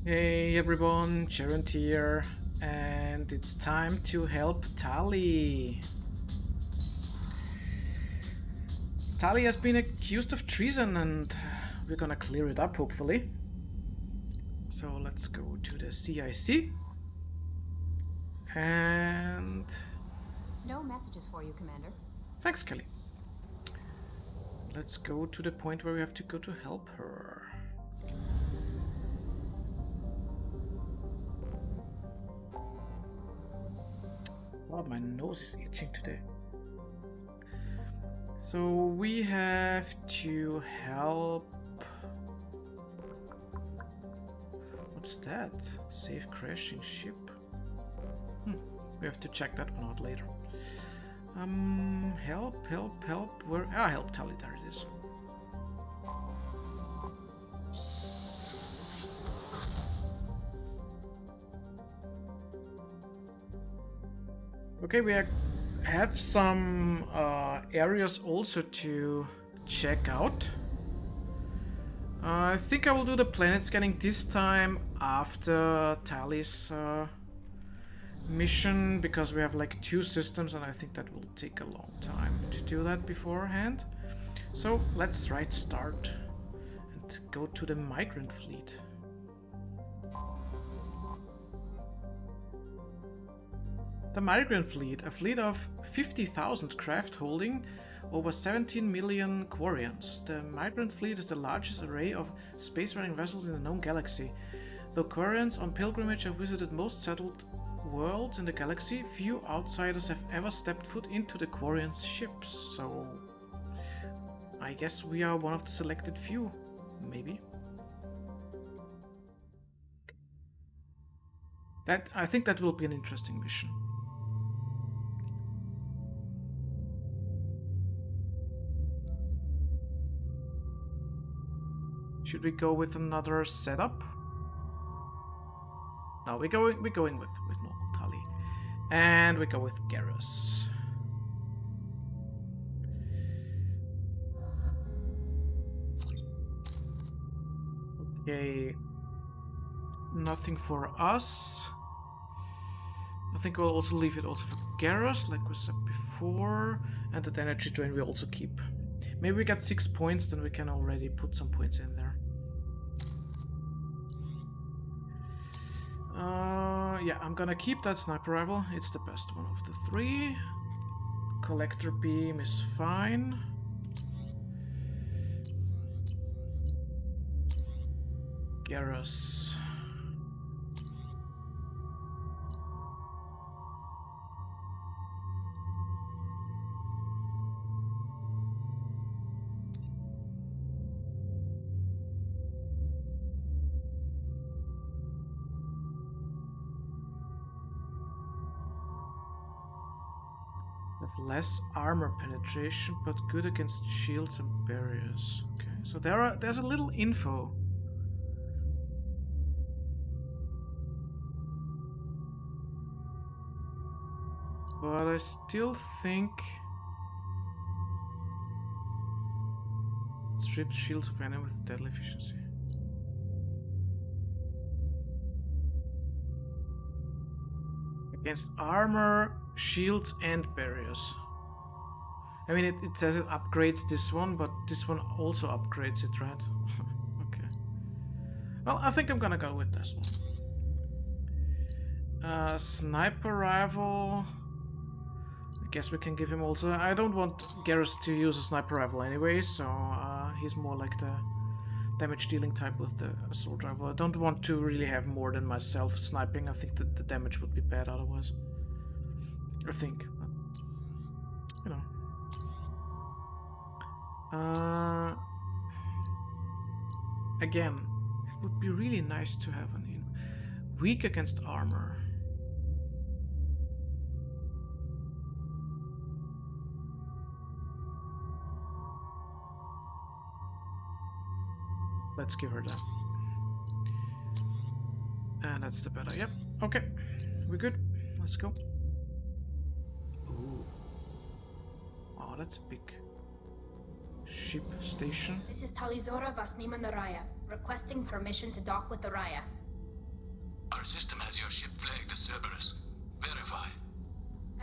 Hey everyone, Geraint here, and it's time to help Tali. Tali has been accused of treason and we're gonna clear it up, hopefully. So let's go to the CIC. And... No messages for you, Commander. Thanks, Kelly. Let's go to the point where we have to go to help her. God, my nose is itching today. So we have to help... What's that? Save crashing ship? We have to check that one out later. Help. Where? Ah, help Tali, there it is. Okay, we have some areas also to check out. I think I will do the planet scanning this time after Tali's mission, because we have like 2 systems and I think that will take a long time to do that beforehand. So let's start and go to the migrant fleet. The migrant fleet, a fleet of 50,000 craft holding over 17 million Quarians. The migrant fleet is the largest array of spacefaring vessels in the known galaxy. Though Quarians on pilgrimage have visited most settled worlds in the galaxy, few outsiders have ever stepped foot into the Quarians' ships, so I guess we are one of the selected few, maybe. I think that will be an interesting mission. Should we go with another setup? No, we're going with normal Tali. And we go with Garrus. Okay. Nothing for us. I think we'll also leave it also for Garrus, like we said before. And the energy drain we also keep. Maybe we got 6 points, then we can already put some points in there. Yeah, I'm gonna keep that sniper rifle. It's the best one of the 3. Collector beam is fine. Garrus. Have less armor penetration, but good against shields and barriers. Okay, so there's a little info. But I still think it strips shields of enemy with deadly efficiency. Against armor, shields and barriers. I mean, it says it upgrades this one, but this one also upgrades it, right? Okay. Well, I think I'm gonna go with this one. Sniper rifle. I guess we can give him also. I don't want Garrus to use a sniper rifle anyway, so he's more like the damage dealing type with the assault rifle. I don't want to really have more than myself sniping. I think that the damage would be bad otherwise. I think. You know. Again, it would be really nice to have an in. Weak against armor. Let's give her that. And that's the better. Yep. Okay. We're good. Let's go. Ooh. Oh, that's a big ship station. This is Talizora Vasnima Naraya, requesting permission to dock with the Raya. Our system has your ship flagged as Cerberus. Verify.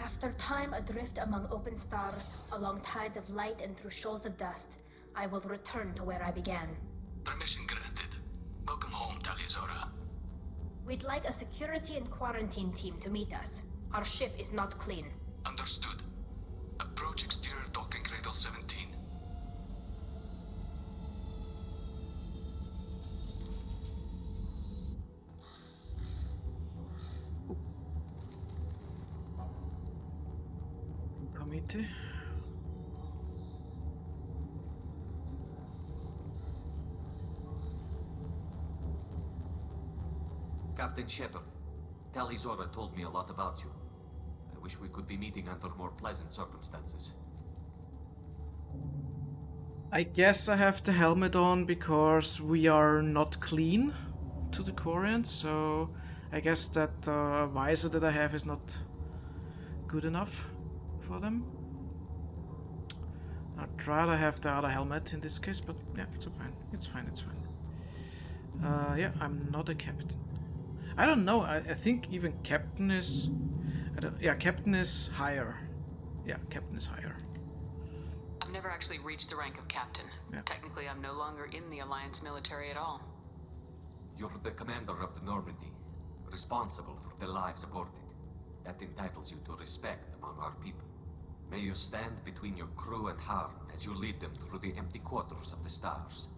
After time adrift among open stars, along tides of light and through shoals of dust, I will return to where I began. Permission granted. Welcome home, Tali. We'd like a security and quarantine team to meet us. Our ship is not clean. Understood. Approach exterior docking cradle 17. Committee. Captain Shepard, Tali told me a lot about you. I wish we could be meeting under more pleasant circumstances. I guess I have the helmet on because we are not clean to the Quarians, so I guess that visor that I have is not good enough for them. I'd rather have the other helmet in this case, but yeah, it's fine. It's fine, it's fine. Yeah, I'm not a captain. I don't know, I think even captain is... yeah, captain is higher. Yeah, captain is higher. I've never actually reached the rank of captain. Yeah. Technically, I'm no longer in the Alliance military at all. You're the commander of the Normandy, responsible for the lives aborted. That entitles you to respect among our people. May you stand between your crew and harm as you lead them through the empty quarters of the stars.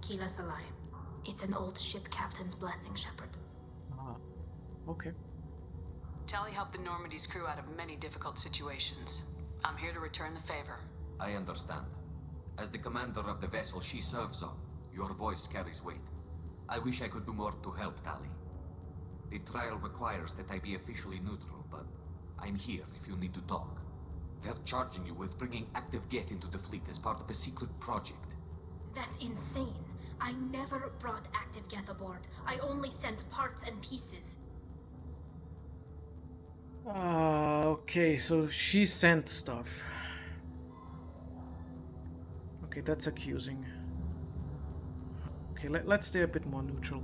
Kila Salai. It's an old ship captain's blessing, Shepard. Ah, okay. Tali helped the Normandy's crew out of many difficult situations. I'm here to return the favor. I understand. As the commander of the vessel she serves on, your voice carries weight. I wish I could do more to help Tali. The trial requires that I be officially neutral, but I'm here if you need to talk. They're charging you with bringing active Geth into the fleet as part of a secret project. That's insane. I never brought active Geth aboard. I only sent parts and pieces. Okay, so she sent stuff. Okay, that's accusing. Okay, let's stay a bit more neutral.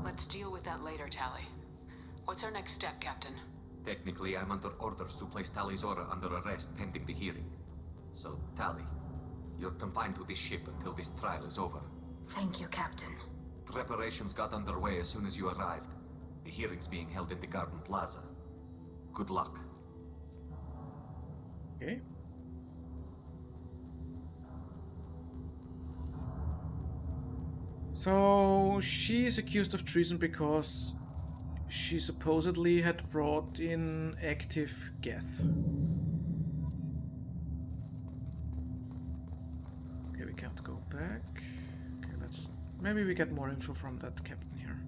Let's deal with that later, Tali. What's our next step, Captain? Technically, I'm under orders to place Tali under arrest pending the hearing. So, Tali, you're confined to this ship until this trial is over. Thank you, Captain. Preparations got underway as soon as you arrived. The hearing's being held in the Garden Plaza. Good luck. Okay. So she is accused of treason because she supposedly had brought in active Geth. Okay, we can't go back. Okay, maybe we get more info from that captain here.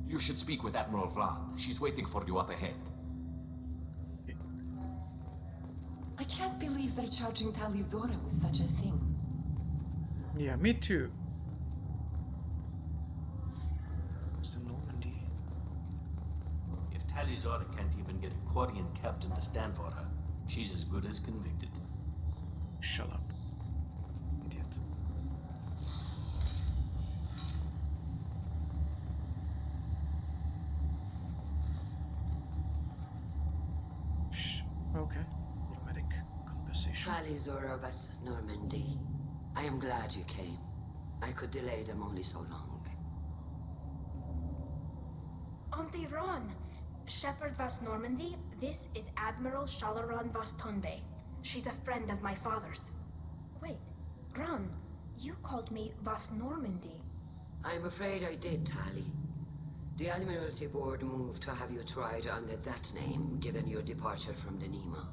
You should speak with Admiral Ran. She's waiting for you up ahead. I can't believe they're charging Tali with such a thing. Yeah, me too. It's the Normandy. If Tali can't even get a Quarian captain to stand for her, she's as good as convicted. Shut up, idiot. Shh. Okay. Diplomatic conversation. Tali vas Normandy. I am glad you came. I could delay them only so long. Auntie Ron! Shepard vas Normandy, this is Admiral Shalaron vas Tonbe. She's a friend of my father's. Wait, Ron, you called me vas Normandy. I'm afraid I did, Tali. The Admiralty Board moved to have you tried under that name, given your departure from the Nima.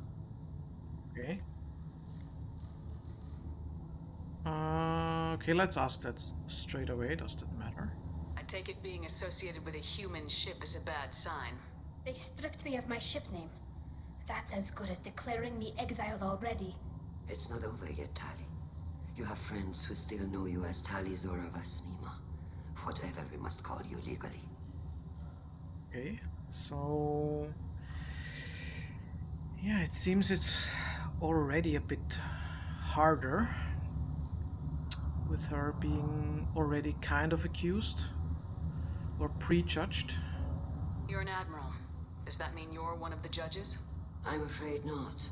Okay. Okay, let's ask that straight away. Does that matter? I take it being associated with a human ship is a bad sign. They stripped me of my ship name. That's as good as declaring me exiled already. It's not over yet, Tali. You have friends who still know you as Tali vas Nima. Whatever we must call you legally. Okay, so... yeah, it seems it's already a bit harder. With her being already kind of accused. Or prejudged. You're an admiral. Does that mean you're one of the judges? I'm afraid not.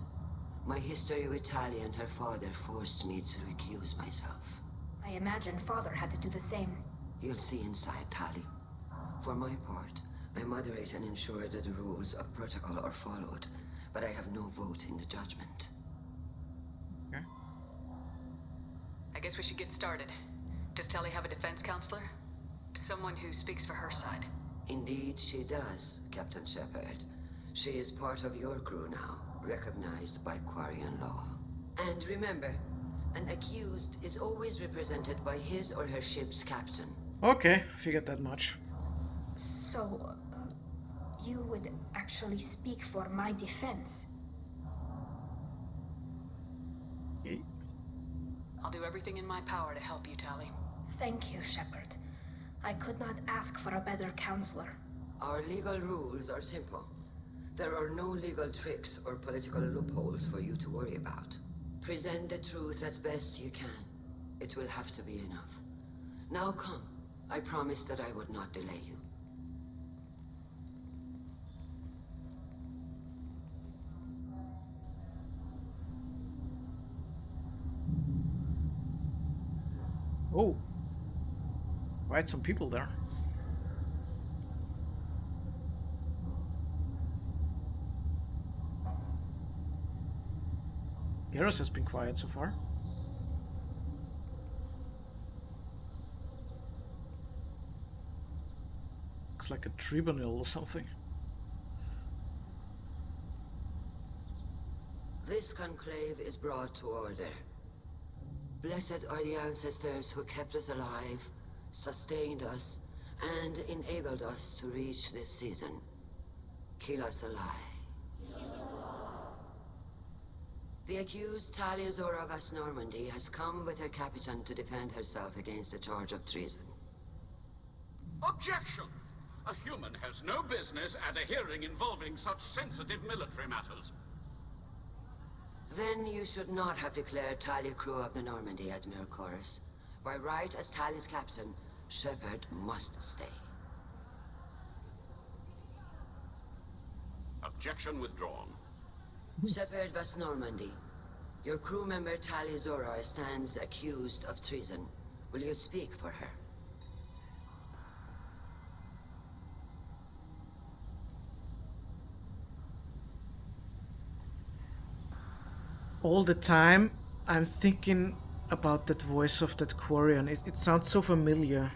My history with Tali and her father forced me to recuse myself. I imagine Father had to do the same. You'll see inside, Tali. For my part, I moderate and ensure that the rules of protocol are followed, but I have no vote in the judgment. Okay. I guess we should get started. Does Tali have a defense counselor? Someone who speaks for her side. Indeed, she does, Captain Shepard. She is part of your crew now, recognized by Quarian law. And remember, an accused is always represented by his or her ship's captain. Okay, figured that much. So, you would actually speak for my defense? I'll do everything in my power to help you, Tali. Thank you, Shepard. I could not ask for a better counselor. Our legal rules are simple. There are no legal tricks or political loopholes for you to worry about. Present the truth as best you can. It will have to be enough. Now come. I promised that I would not delay you. Oh, quite some people there. Garrus has been quiet so far. Looks like a tribunal or something. This conclave is brought to order. Blessed are the ancestors who kept us alive, sustained us, and enabled us to reach this season. Kill us alive. The accused Tali Zora of Normandy has come with her captain to defend herself against a charge of treason. Objection! A human has no business at a hearing involving such sensitive military matters. Then you should not have declared Tali crew of the Normandy, Admiral Chorus. By right, as Tali's captain, Shepard must stay. Objection withdrawn. Shepard was Normandy. Your crew member Tali Zora stands accused of treason. Will you speak for her? All the time I'm thinking about that voice of that Quarian. It sounds so familiar.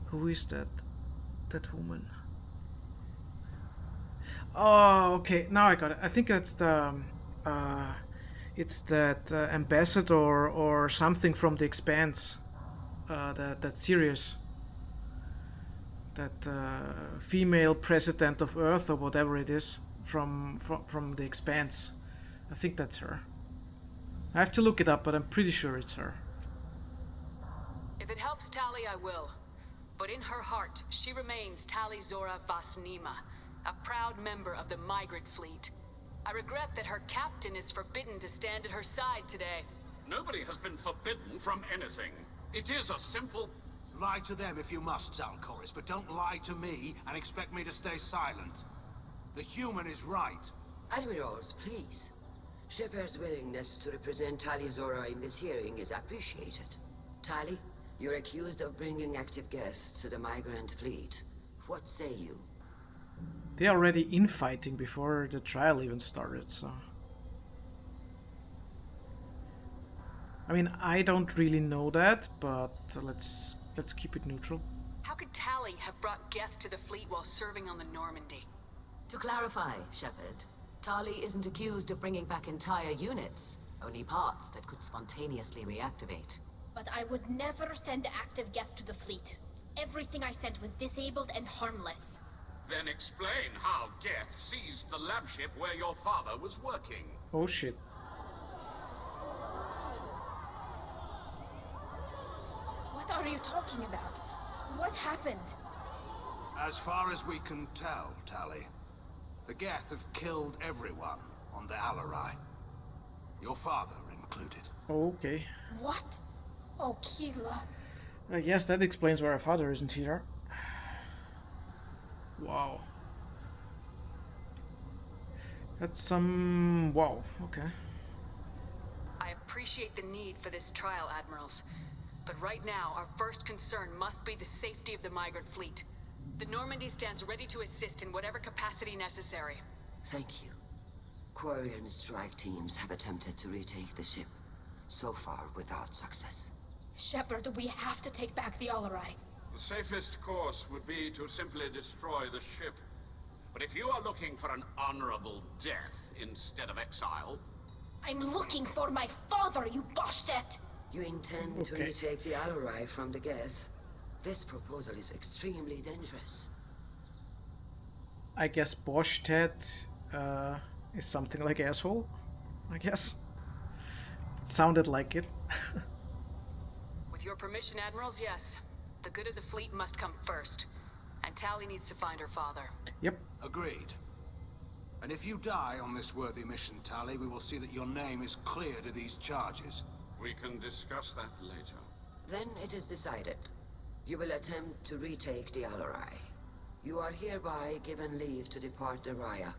Who is that? That woman. Oh, okay. Now I got it. I think that's the it's that ambassador or something from The Expanse. That series. That female president of Earth or whatever it is from The Expanse. I think that's her. I have to look it up, but I'm pretty sure it's her. If it helps Tali, I will. But in her heart, she remains Tali Zora Vasnima, a proud member of the migrant fleet. I regret that her captain is forbidden to stand at her side today. Nobody has been forbidden from anything. It is a simple... Lie to them if you must, Zalcoris, but don't lie to me and expect me to stay silent. The human is right. Admirals, please. Shepard's willingness to represent Tali Zora in this hearing is appreciated. Tali, you're accused of bringing active guests to the migrant fleet. What say you? They're already infighting before the trial even started, so... I mean, I don't really know that, but let's keep it neutral. How could Tali have brought Geth to the fleet while serving on the Normandy? To clarify, Shepard, Tali isn't accused of bringing back entire units, only parts that could spontaneously reactivate. But I would never send active Geth to the fleet. Everything I sent was disabled and harmless. Then explain how Geth seized the lab ship where your father was working. Oh shit. What are you talking about? What happened? As far as we can tell, Tali, the Geth have killed everyone on the Alarai. Your father included. Okay. What? Oh, Keela. Yes, that explains why her father isn't here. Wow. That's some... wow, okay. I appreciate the need for this trial, Admirals. But right now, our first concern must be the safety of the migrant fleet. The Normandy stands ready to assist in whatever capacity necessary. Thank you. Quarian strike teams have attempted to retake the ship, so far without success. Shepard, we have to take back the Alarai. The safest course would be to simply destroy the ship. But if you are looking for an honorable death instead of exile... I'm looking for my father, you Boshtet! You intend to retake the Alarai from the Geth? This proposal is extremely dangerous. I guess Boshtet is something like asshole, I guess. It sounded like it. With your permission, Admirals, yes. The good of the fleet must come first. And Tali needs to find her father. Yep. Agreed. And if you die on this worthy mission, Tali, we will see that your name is cleared of these charges. We can discuss that later. Then it is decided. You will attempt to retake the Alarai. You are hereby given leave to depart the Raya.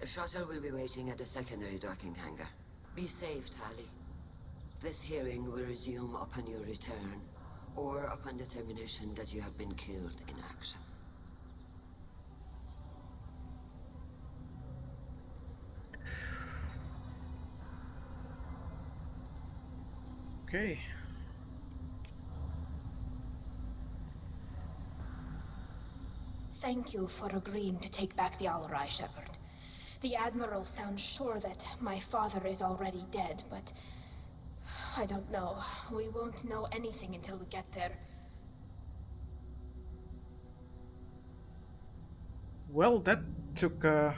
A shuttle will be waiting at the secondary docking hangar. Be safe, Tali. This hearing will resume upon your return, or upon determination that you have been killed in action. Okay. Thank you for agreeing to take back the Alarai, Shepard. The Admiral sounds sure that my father is already dead, but... I don't know. We won't know anything until we get there. Well, that took a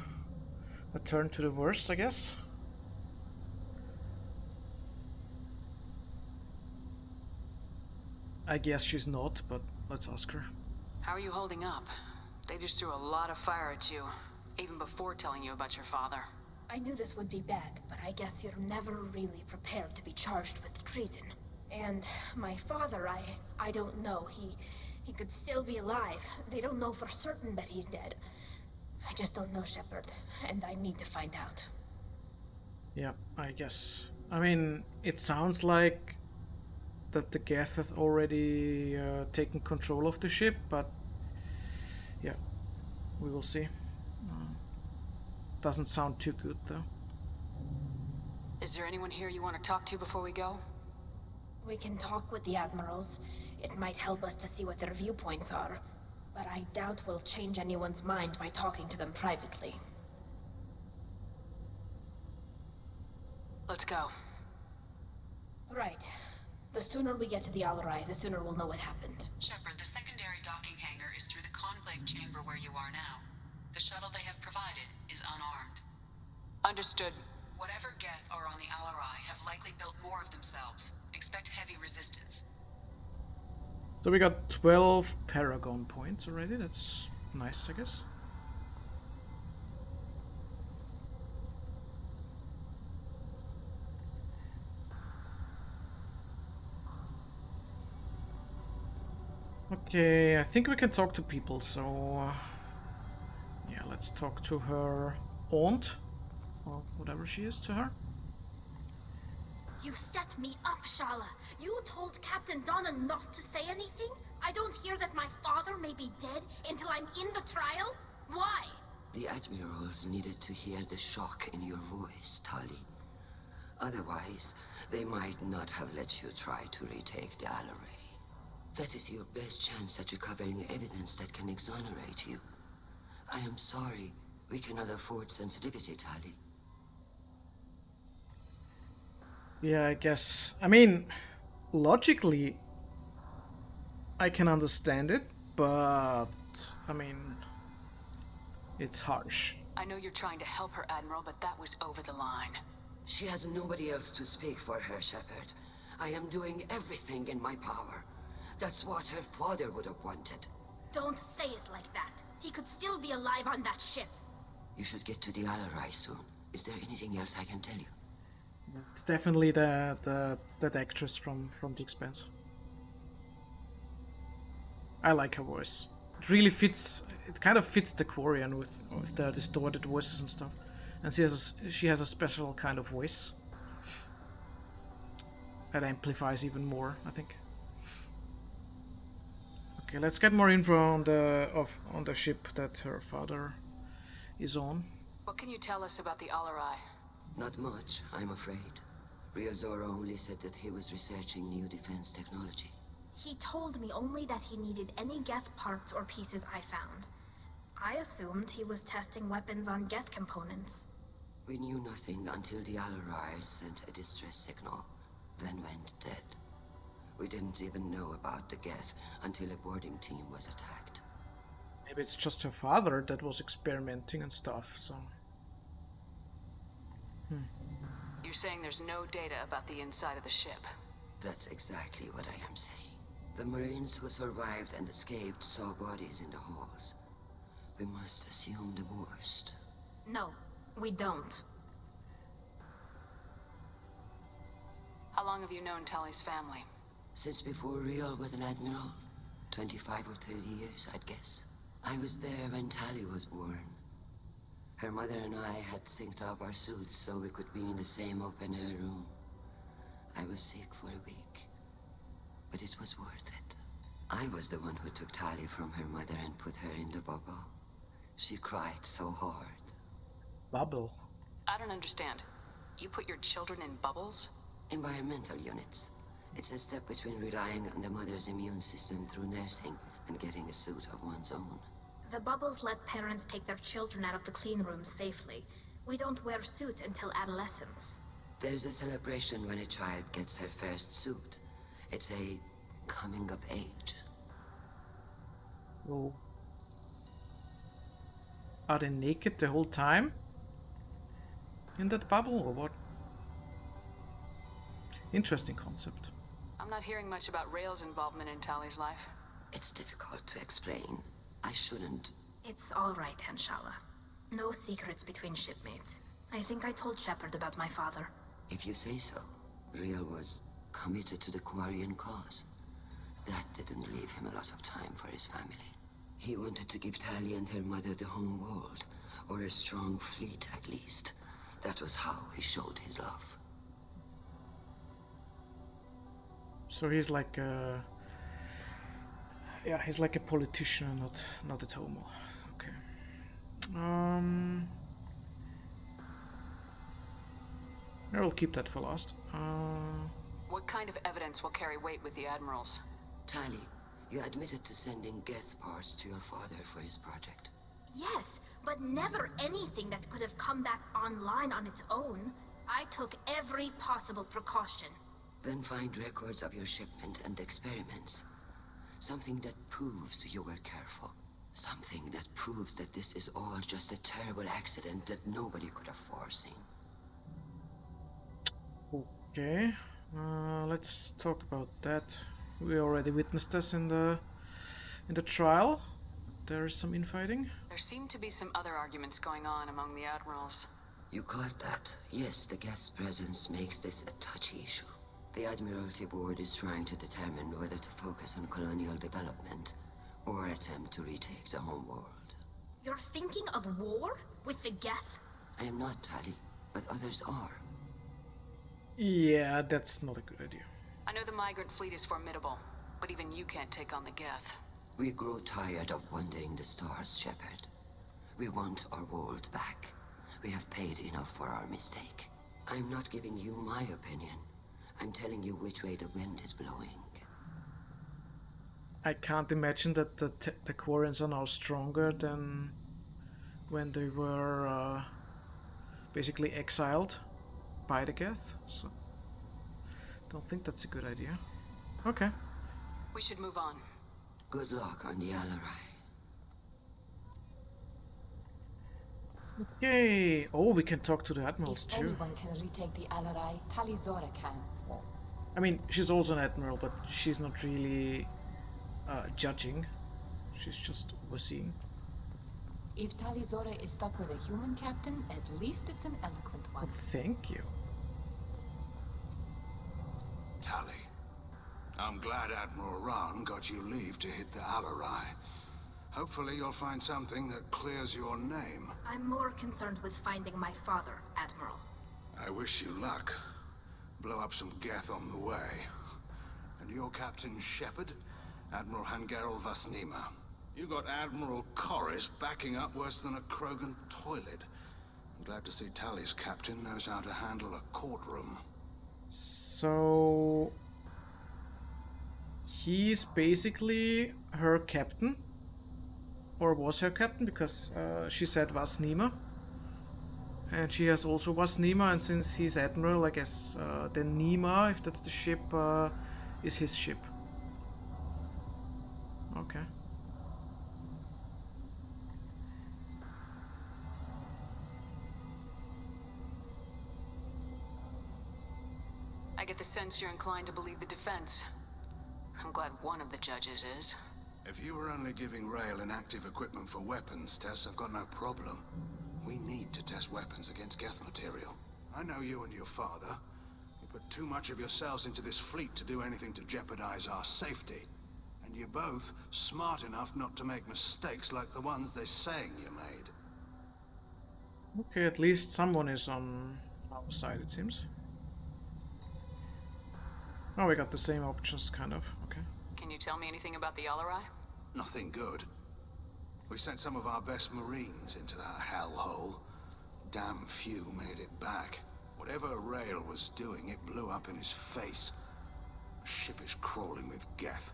turn to the worse, I guess. I guess she's not, but let's ask her. How are you holding up? They just threw a lot of fire at you, even before telling you about your father. I knew this would be bad, but I guess you're never really prepared to be charged with treason. And my father, I don't know. He could still be alive. They don't know for certain that he's dead. I just don't know, Shepard, and I need to find out. Yeah, I guess. I mean, it sounds like that the Geth have already taken control of the ship, but yeah, we will see. Doesn't sound too good, though. Is there anyone here you want to talk to before we go? We can talk with the Admirals. It might help us to see what their viewpoints are. But I doubt we'll change anyone's mind by talking to them privately. Let's go. Right. The sooner we get to the Alarai, the sooner we'll know what happened. Shepard, the secondary docking hangar is through the conclave chamber where you are now. The shuttle they have provided is unarmed. Understood. Whatever Geth are on the Alarai have likely built more of themselves. Expect heavy resistance. So we got 12 Paragon points already. That's nice, I guess. Okay, I think we can talk to people, so... yeah, let's talk to her aunt, or whatever she is to her. You set me up, Shala. You told Captain Donna not to say anything? I don't hear that my father may be dead until I'm in the trial? Why? The Admirals needed to hear the shock in your voice, Tali. Otherwise, they might not have let you try to retake the Alarai. That is your best chance at recovering evidence that can exonerate you. I am sorry. We cannot afford sensitivity, Tali. Yeah, I guess. I mean, logically, I can understand it, but I mean, it's harsh. I know you're trying to help her, Admiral, but that was over the line. She has nobody else to speak for her, Shepard. I am doing everything in my power. That's what her father would have wanted. Don't say it like that. He could still be alive on that ship. You should get to the Alarai soon. Is there anything else I can tell you? It's definitely that actress from The Expanse. I like her voice. It really fits. It kind of fits the Quarian with the distorted voices and stuff. And she has a special kind of voice that amplifies even more, I think. Okay, let's get more info on the ship that her father is on. What can you tell us about the Alarai? Not much, I'm afraid. Real Zora only said that he was researching new defense technology. He told me only that he needed any Geth parts or pieces I found. I assumed he was testing weapons on Geth components. We knew nothing until the Alarai sent a distress signal, then went dead. We didn't even know about the Geth until a boarding team was attacked. Maybe it's just her father that was experimenting and stuff, so... You're saying there's no data about the inside of the ship? That's exactly what I am saying. The Marines who survived and escaped saw bodies in the halls. We must assume the worst. No, we don't. How long have you known Tali's family? Since before Real was an admiral. 25 or 30 years, I'd guess. I was there when Tali was born. Her mother and I had synced up our suits so we could be in the same open-air room. I was sick for a week, but it was worth it. I was the one who took Tali from her mother and put her in the bubble. She cried so hard. Bubble? I don't understand. You put your children in bubbles? Environmental units. It's a step between relying on the mother's immune system through nursing and getting a suit of one's own. The bubbles let parents take their children out of the clean rooms safely. We don't wear suits until adolescence. There's a celebration when a child gets her first suit. It's a coming of age. Oh. Are they naked the whole time? In that bubble or what? Interesting concept. I'm not hearing much about Rail's involvement in Tali's life. It's difficult to explain. I shouldn't. It's all right, Anshala. No secrets between shipmates. I think I told Shepard about my father. If you say so. Real was committed to the Quarian cause. That didn't leave him a lot of time for his family. He wanted to give Tali and her mother the home world, or a strong fleet at least. That was how he showed his love. So he's like a... Yeah, he's like a politician, not a homo. Okay. I will keep that for last. What kind of evidence will carry weight with the admirals? Tali, you admitted to sending Geth parts to your father for his project. Yes, but never anything that could have come back online on its own. I took every possible precaution. Then find records of your shipment and experiments. Something that proves you were careful. Something that proves that this is all just a terrible accident that nobody could have foreseen. Okay, let's talk about that. We already witnessed this in the trial. There is some infighting. There seem to be some other arguments going on among the admirals. You caught that? Yes, the Geth's presence makes this a touchy issue. The Admiralty Board is trying to determine whether to focus on colonial development or attempt to retake the home world. You're thinking of war? With the Geth? I am not, Tali, but others are. Yeah, that's not a good idea. I know the migrant fleet is formidable, but even you can't take on the Geth. We grow tired of wandering the stars, Shepard. We want our world back. We have paid enough for our mistake. I'm not giving you my opinion. I'm telling you which way the wind is blowing. I can't imagine that the Quarians are now stronger than when they were basically exiled by the Geth, so don't think that's a good idea. Okay. We should move on. Good luck on the Alarai. Yay! Oh, we can talk to the admirals If too. anyone can retake the Alarai, Tali Zora can. I mean, she's also an admiral, but she's not really judging. She's just overseeing. If Tali Zora is stuck with a human captain, at least it's an eloquent one. Well, thank you. Tali, I'm glad Admiral Rahn got you leave to hit the Alarai. Hopefully you'll find something that clears your name. I'm more concerned with finding my father, Admiral. I wish you luck. Blow up some Geth on the way. And your Captain Shepard? Admiral Hangarel Vasnima. You got Admiral Corris backing up worse than a Krogan toilet. I'm glad to see Tali's captain knows how to handle a courtroom. So... he's basically her captain? Or was her captain, because she said Vasnima. And she has also Vasnima, and since he's Admiral, I guess then Nima, if that's the ship, is his ship. Okay. I get the sense you're inclined to believe the defense. I'm glad one of the judges is. If you were only giving Rail inactive equipment for weapons tests, I've got no problem. We need to test weapons against Geth material. I know you and your father. You put too much of yourselves into this fleet to do anything to jeopardize our safety. And you're both smart enough not to make mistakes like the ones they're saying you made. Okay, at least someone is on our side, it seems. Oh, we got the same options, kind of. Okay. Can you tell me anything about the Alarai? Nothing good. We sent some of our best Marines into that hellhole. Damn few made it back. Whatever Rail was doing, it blew up in his face. The ship is crawling with Geth.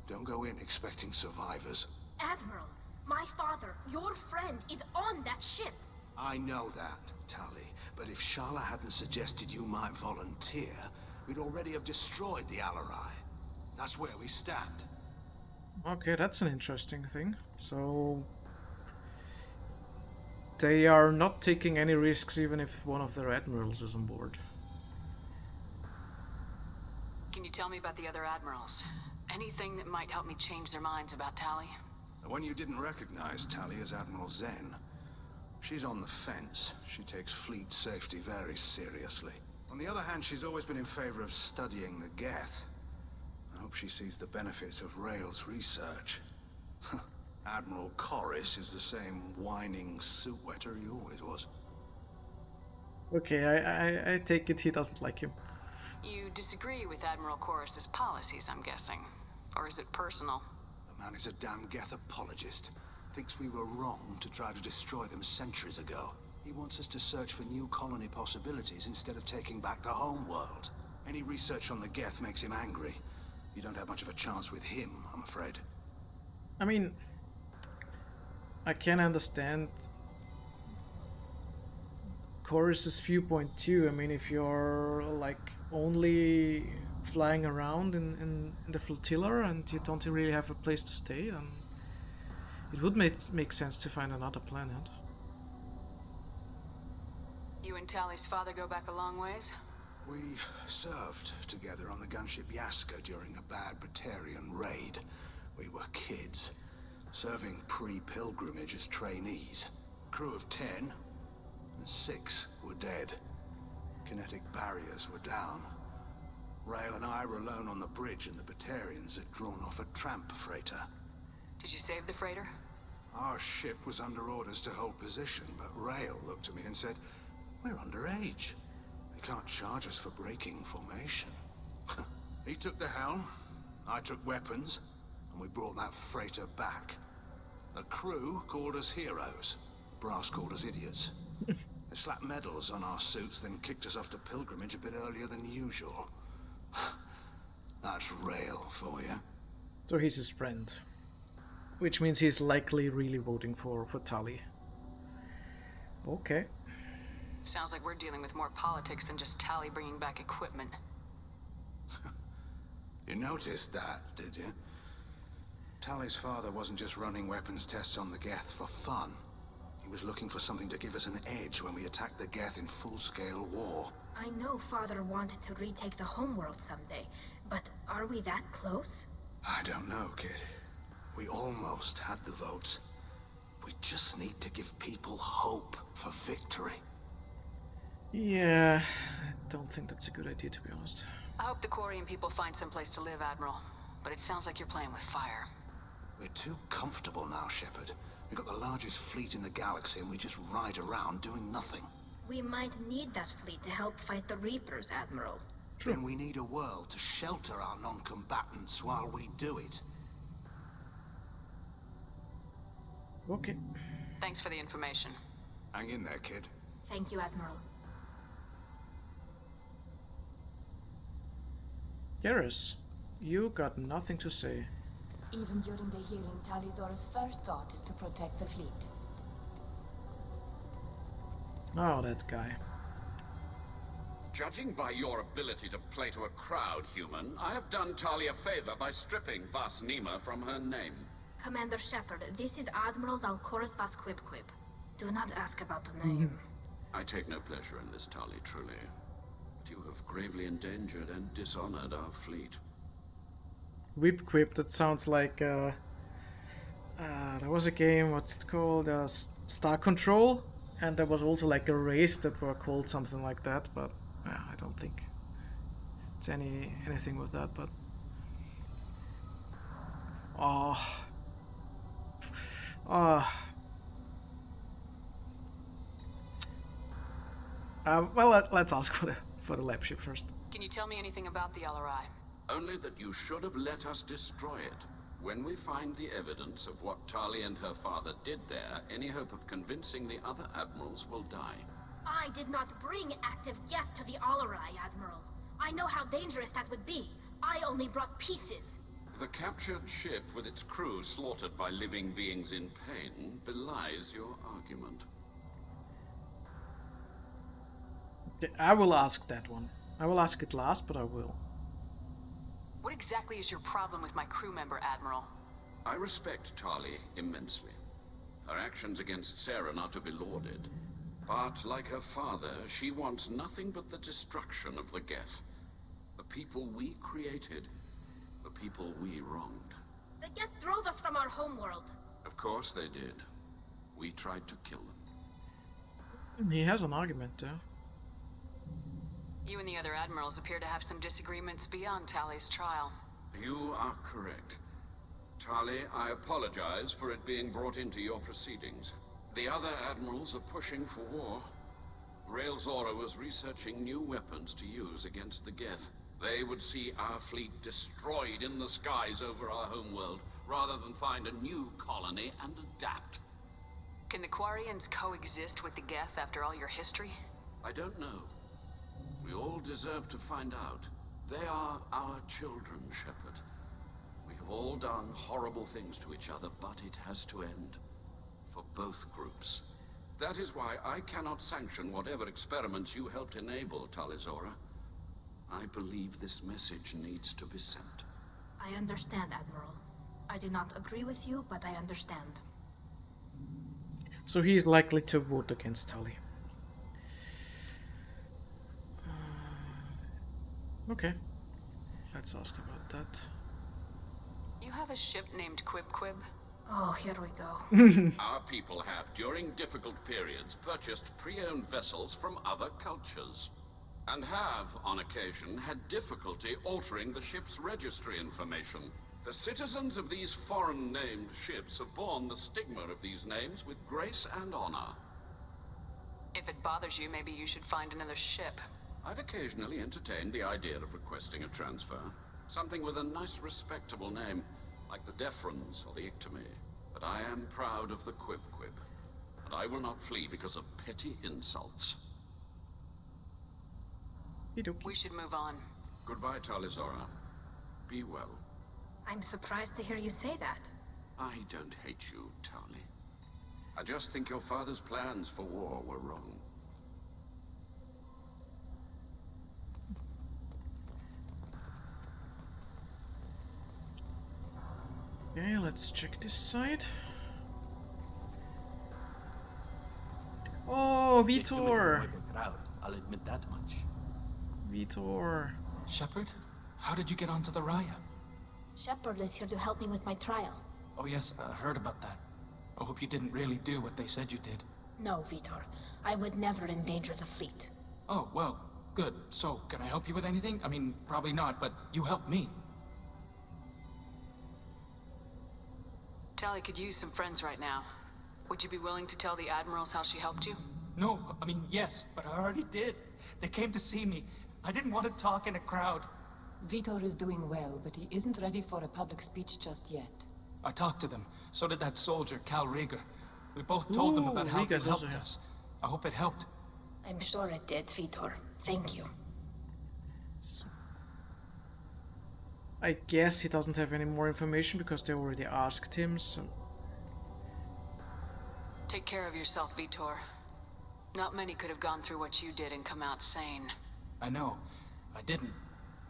Don't go in expecting survivors. Admiral, my father, your friend, is on that ship. I know that, Tali. But if Shala hadn't suggested you might volunteer, we'd already have destroyed the Alarai. That's where we stand. Okay, that's an interesting thing. So... they are not taking any risks even if one of their admirals is on board. Can you tell me about the other admirals? Anything that might help me change their minds about Tali? The one you didn't recognize, Tali, is Admiral Zen. She's on the fence. She takes fleet safety very seriously. On the other hand, she's always been in favor of studying the Geth. I hope she sees the benefits of Rail's research. Admiral Corris is the same whining suit wetter he always was. Okay, I take it he doesn't like him. You disagree with Admiral Corris's policies, I'm guessing. Or is it personal? The man is a damn Geth apologist. Thinks we were wrong to try to destroy them centuries ago. He wants us to search for new colony possibilities instead of taking back the home world. Any research on the Geth makes him angry. You don't have much of a chance with him, I'm afraid. I mean, I can understand Corris's viewpoint too. I mean, if you're like only flying around in the flotilla and you don't really have a place to stay, then it would make sense to find another planet. You and Tali's father go back a long ways? We served together on the gunship Yaska during a bad Batarian raid. We were kids, serving pre-pilgrimage as trainees. Crew of 10, and 6 were dead. Kinetic barriers were down. Rail and I were alone on the bridge, and the Batarians had drawn off a tramp freighter. Did you save the freighter? Our ship was under orders to hold position, but Rail looked at me and said, "We're underage. They can't charge us for breaking formation." He took the helm, I took weapons, and we brought that freighter back. The crew called us heroes. Brass called us idiots. They slapped medals on our suits, then kicked us off to pilgrimage a bit earlier than usual. That's Rail for you. So he's his friend. Which means he's likely really voting for Tali. Okay. Sounds like we're dealing with more politics than just Tali bringing back equipment. You noticed that, did you? Tali's father wasn't just running weapons tests on the Geth for fun. He was looking for something to give us an edge when we attacked the Geth in full-scale war. I know Father wanted to retake the homeworld someday, but are we that close? I don't know, kid. We almost had the votes. We just need to give people hope for victory. Yeah, don't think that's a good idea, to be honest. I hope the Quarian people find some place to live, Admiral. But it sounds like you're playing with fire. We're too comfortable now, Shepard. We've got the largest fleet in the galaxy and we just ride around doing nothing. We might need that fleet to help fight the Reapers, Admiral. True. Then we need a world to shelter our non-combatants while we do it. Okay. Thanks for the information. Hang in there, kid. Thank you, Admiral. Garrus, you got nothing to say. Even during the hearing, Tali Zora's first thought is to protect the fleet. Oh, that guy. Judging by your ability to play to a crowd, human, I have done Tali a favor by stripping Vas Nima from her name. Commander Shepard, this is Admiral Zalkoris Vas Quib. Do not ask about the name. I take no pleasure in this, Tali, truly. But you have gravely endangered and dishonored our fleet. Whip Quip, that sounds like there was a game, what's it called? Star Control, and there was also like a race that were called something like that, but I don't think it's anything with that, but well, let's ask for the lab ship first. Can you tell me anything about the LRI? Only that you should have let us destroy it. When we find the evidence of what Tali and her father did there, any hope of convincing the other admirals will die. I did not bring active Geth to the Alarai, Admiral. I know how dangerous that would be. I only brought pieces. The captured ship with its crew slaughtered by living beings in pain belies your argument. Okay, I will ask that one. I will ask it last, but I will. What exactly is your problem with my crew member, Admiral? I respect Tali immensely. Her actions against Saren are to be lauded. But, like her father, she wants nothing but the destruction of the Geth. The people we created. The people we wronged. The Geth drove us from our homeworld. Of course they did. We tried to kill them. He has an argument, though. You and the other admirals appear to have some disagreements beyond Tali's trial. You are correct. Tali, I apologize for it being brought into your proceedings. The other admirals are pushing for war. Rael Zora was researching new weapons to use against the Geth. They would see our fleet destroyed in the skies over our homeworld, rather than find a new colony and adapt. Can the Quarians coexist with the Geth after all your history? I don't know. We all deserve to find out. They are our children, Shepard. We have all done horrible things to each other, but it has to end. For both groups. That is why I cannot sanction whatever experiments you helped enable, Tali Zora. I believe this message needs to be sent. I understand, Admiral. I do not agree with you, but I understand. So he is likely to vote against Tali. Okay. Let's ask about that. You have a ship named Quib? Oh, here we go. Our people have, during difficult periods, purchased pre-owned vessels from other cultures. And have, on occasion, had difficulty altering the ship's registry information. The citizens of these foreign-named ships have borne the stigma of these names with grace and honor. If it bothers you, maybe you should find another ship. I've occasionally entertained the idea of requesting a transfer. Something with a nice, respectable name, like the Defrons or the Ictomy. But I am proud of the Quib, and I will not flee because of petty insults. We should move on. Goodbye, Tali Zora. Be well. I'm surprised to hear you say that. I don't hate you, Tali. I just think your father's plans for war were wrong. Okay, let's check this side. Oh, Vitor! I'll admit that much. Vitor. Shepard, how did you get onto the Raya? Shepard is here to help me with my trial. Oh yes, I heard about that. I hope you didn't really do what they said you did. No, Vitor. I would never endanger the fleet. Oh, well, Good. So, can I help you with anything? I mean, probably not, but you helped me. Tali could use some friends right now. Would you be willing to tell the admirals how she helped you? No, I mean, yes, but I already did. They came to see me. I didn't want to talk in a crowd. Vitor is doing well, but he isn't ready for a public speech just yet. I talked to them. So did that soldier, Cal Rieger. We both told them about how they Rieger's helped also here. us. I hope it helped. I'm sure it did, Vitor. Thank you. I guess he doesn't have any more information because they already asked him, so... Take care of yourself, Vitor. Not many could have gone through what you did and come out sane. I know. I didn't.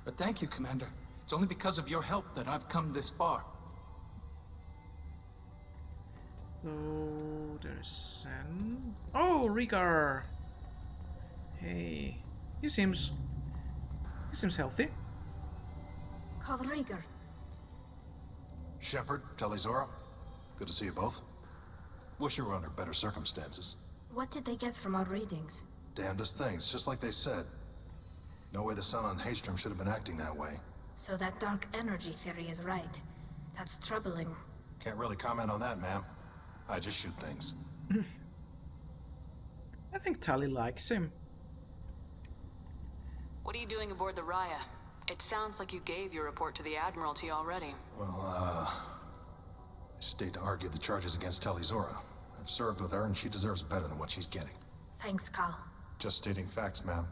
But thank you, Commander. It's only because of your help that I've come this far. So there's Sen. Oh, Rieger! Hey, he seems healthy. Call Rieger. Shepard, Tali Zora. Good to see you both. Wish you were under better circumstances. What did they get from our readings? Damnedest things, just like they said. No way the sun on Haystrom should have been acting that way. So that dark energy theory is right. That's troubling. Can't really comment on that, ma'am. I just shoot things. I think Tali likes him. What are you doing aboard the Raya? It sounds like you gave your report to the Admiralty already. Well, I stayed to argue the charges against Tali Zora. I've served with her and she deserves better than what she's getting. Thanks, Cal. Just stating facts, ma'am.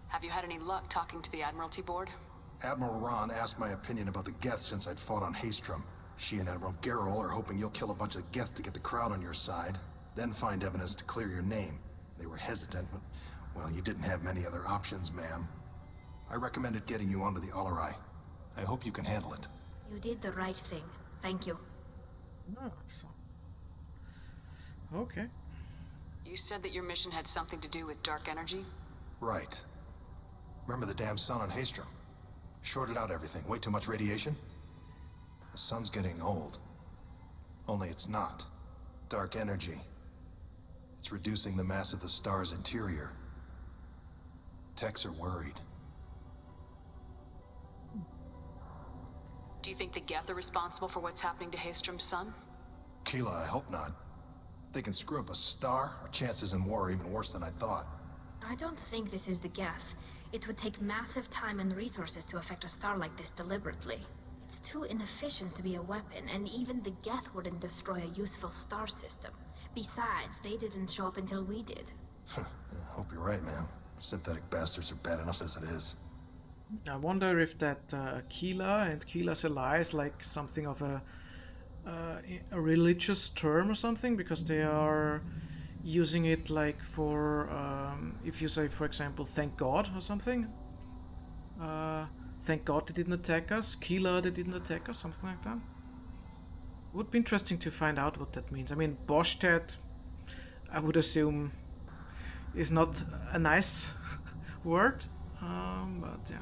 Have you had any luck talking to the Admiralty board? Admiral Ron asked my opinion about the Geth since I'd fought on Haystrom. She and Admiral Gerrel are hoping you'll kill a bunch of Geth to get the crowd on your side, then find evidence to clear your name. They were hesitant, but, well, you didn't have many other options, ma'am. I recommended getting you onto the Alarai. I hope you can handle it. You did the right thing. Thank you. Oh, so... Okay. You said that your mission had something to do with dark energy? Right. Remember the damn sun on Haystrom? Shorted out everything. Way too much radiation? The sun's getting old. Only it's not. Dark energy. It's reducing the mass of the star's interior. Techs are worried. Do you think the Geth are responsible for what's happening to Haystrom's sun? Keela, I hope not. They can screw up a star. Our chances in war are even worse than I thought. I don't think this is the Geth. It would take massive time and resources to affect a star like this deliberately. It's too inefficient to be a weapon, and even the Geth wouldn't destroy a useful star system. Besides, they didn't show up until we did. I hope you're right, man. Synthetic bastards are bad enough as it is. I wonder if that Keela and Keela's ally is like something of a religious term or something, because they are using it like for if you say, for example, thank God or something. Thank God they didn't attack us. Keela, they didn't attack us, something like that. Would be interesting to find out what that means. I mean, Boschtet, I would assume, is not a nice word, but yeah.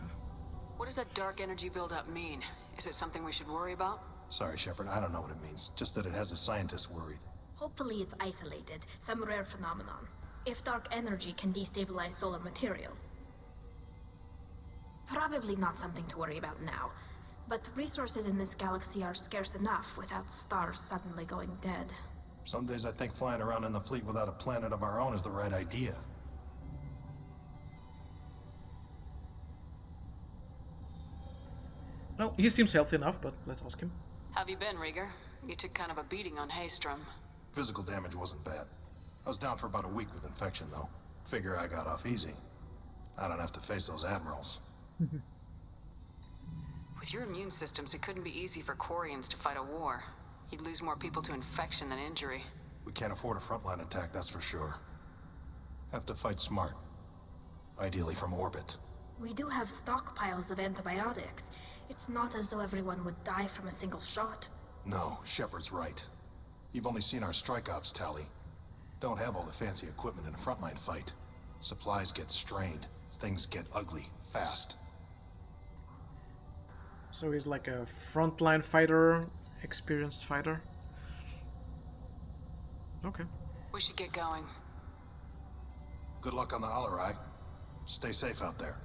What does that dark energy buildup mean? Is it something we should worry about? Sorry, Shepard, I don't know what it means. Just that it has the scientists worried. Hopefully it's isolated, some rare phenomenon. If dark energy can destabilize solar material. Probably not something to worry about now. But resources in this galaxy are scarce enough without stars suddenly going dead. Some days I think flying around in the fleet without a planet of our own is the right idea. Well, he seems healthy enough, but let's ask him. Have you been, Rieger? You took kind of a beating on Haystrom. Physical damage wasn't bad. I was down for about a week with infection, though. Figure I got off easy. I don't have to face those admirals. With your immune systems, it couldn't be easy for Quarians to fight a war. You'd lose more people to infection than injury. We can't afford a frontline attack, that's for sure. Have to fight smart. Ideally from orbit. We do have stockpiles of antibiotics. It's not as though everyone would die from a single shot. No, Shepard's right. You've only seen our strike ops, Tali. Don't have all the fancy equipment in a frontline fight. Supplies get strained. Things get ugly, fast. So he's like a frontline fighter, experienced fighter. Okay. We should get going. Good luck on the Alarai. Stay safe out there.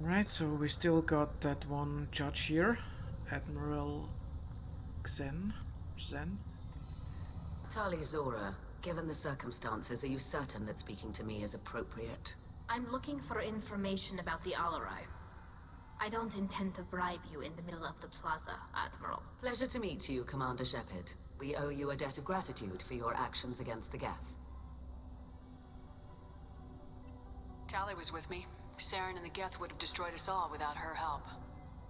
Right, so we still got that one judge here, Admiral Zen. Tali Zora, given the circumstances, are you certain that speaking to me is appropriate? I'm looking for information about the Alarai. I don't intend to bribe you in the middle of the plaza, Admiral. Pleasure to meet you, Commander Shepard. We owe you a debt of gratitude for your actions against the Geth. Tali was with me. Saren and the Geth would have destroyed us all without her help.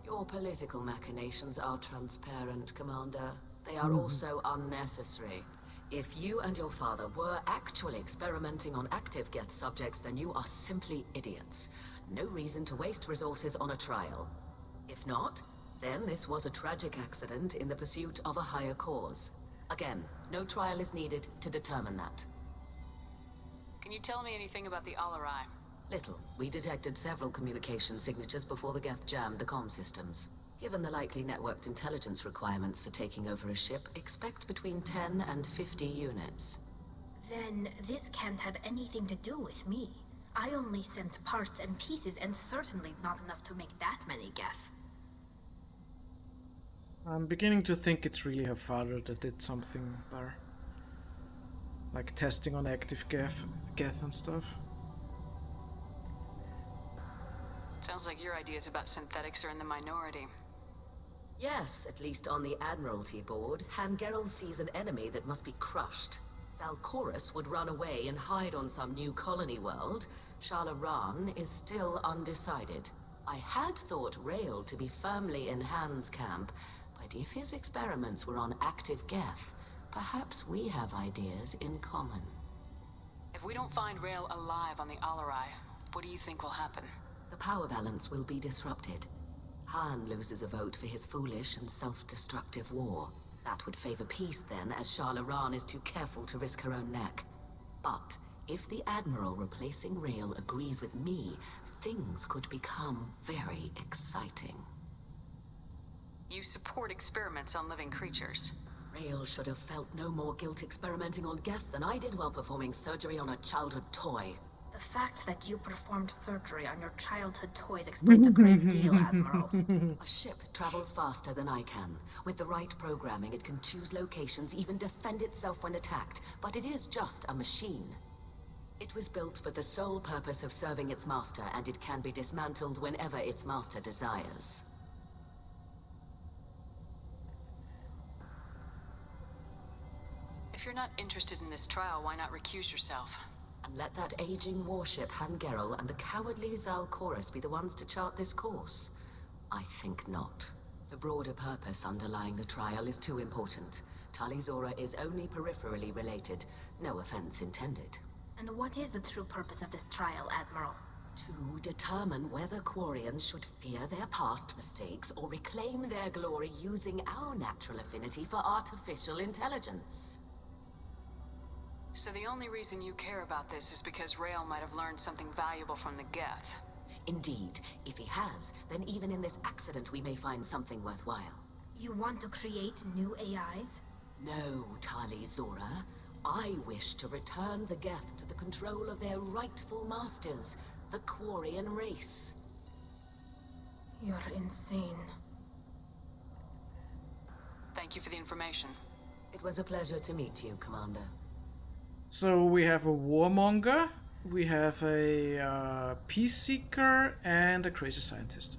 Your political machinations are transparent, Commander. They are also unnecessary. If you and your father were actually experimenting on active Geth subjects, then you are simply idiots. No reason to waste resources on a trial. If not, then this was a tragic accident in the pursuit of a higher cause. Again, no trial is needed to determine that. Can you tell me anything about the Alarai? Little. We detected several communication signatures before the Geth jammed the comm systems. Given the likely networked intelligence requirements for taking over a ship, expect between 10 and 50 units. Then this can't have anything to do with me. I only sent parts and pieces, and certainly not enough to make that many Geth. I'm beginning to think it's really her father that did something there. Like testing on active Geth and stuff. Sounds like your ideas about synthetics are in the minority. Yes, at least on the Admiralty board, Han Geralt sees an enemy that must be crushed. Zalcorus would run away and hide on some new colony world. Shalaran is still undecided. I had thought Rael to be firmly in Han's camp, but if his experiments were on active Geth, perhaps we have ideas in common. If we don't find Rael alive on the Alarai, what do you think will happen? The power balance will be disrupted. Han loses a vote for his foolish and self-destructive war. That would favor peace then, as Shalaran is too careful to risk her own neck. But if the Admiral replacing Rael agrees with me, things could become very exciting. You support experiments on living creatures. Rael should have felt no more guilt experimenting on Geth than I did while performing surgery on a childhood toy. The fact that you performed surgery on your childhood toys explains a great deal, Admiral. A ship travels faster than I can. With the right programming, it can choose locations, even defend itself when attacked. But it is just a machine. It was built for the sole purpose of serving its master, and it can be dismantled whenever its master desires. If you're not interested in this trial, why not recuse yourself? And let that aging warship Han Geralt and the cowardly Zalcorus be the ones to chart this course? I think not. The broader purpose underlying the trial is too important. Tali Zora is only peripherally related. No offense intended. And what is the true purpose of this trial, Admiral? To determine whether Quarians should fear their past mistakes or reclaim their glory using our natural affinity for artificial intelligence. So the only reason you care about this is because Rael might have learned something valuable from the Geth. Indeed. If he has, then even in this accident we may find something worthwhile. You want to create new AIs? No, Tali Zora. I wish to return the Geth to the control of their rightful masters, the Quarian race. You're insane. Thank you for the information. It was a pleasure to meet you, Commander. So we have a warmonger, we have a peace seeker, and a crazy scientist.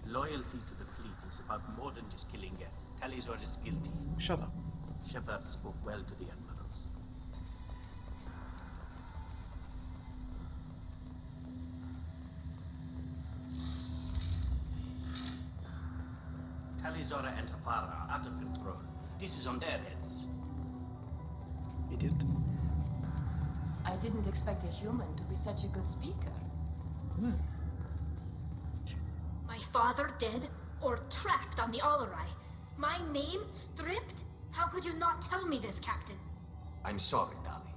Loyalty to the fleet is about more than just killing Geth. Tali Zora is guilty. Shut up. Shepard spoke well to the admirals. Tali Zora and her father are out of control. This is on their heads. Idiot. I didn't expect a human to be such a good speaker. My father dead or trapped on the Alarai? My name stripped? How could you not tell me this, Captain? I'm sorry, Tali.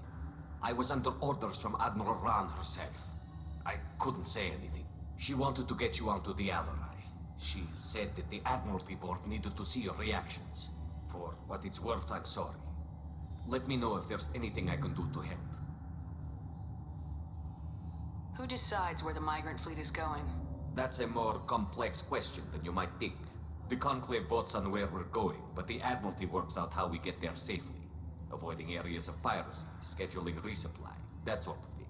I was under orders from Admiral Ran herself. I couldn't say anything. She wanted to get you onto the Alarai. She said that the Admiralty Board needed to see your reactions. For what it's worth, I'm sorry. Let me know if there's anything I can do to help. Who decides where the migrant fleet is going? That's a more complex question than you might think. The Conclave votes on where we're going, but the Admiralty works out how we get there safely. Avoiding areas of piracy, scheduling resupply, that sort of thing.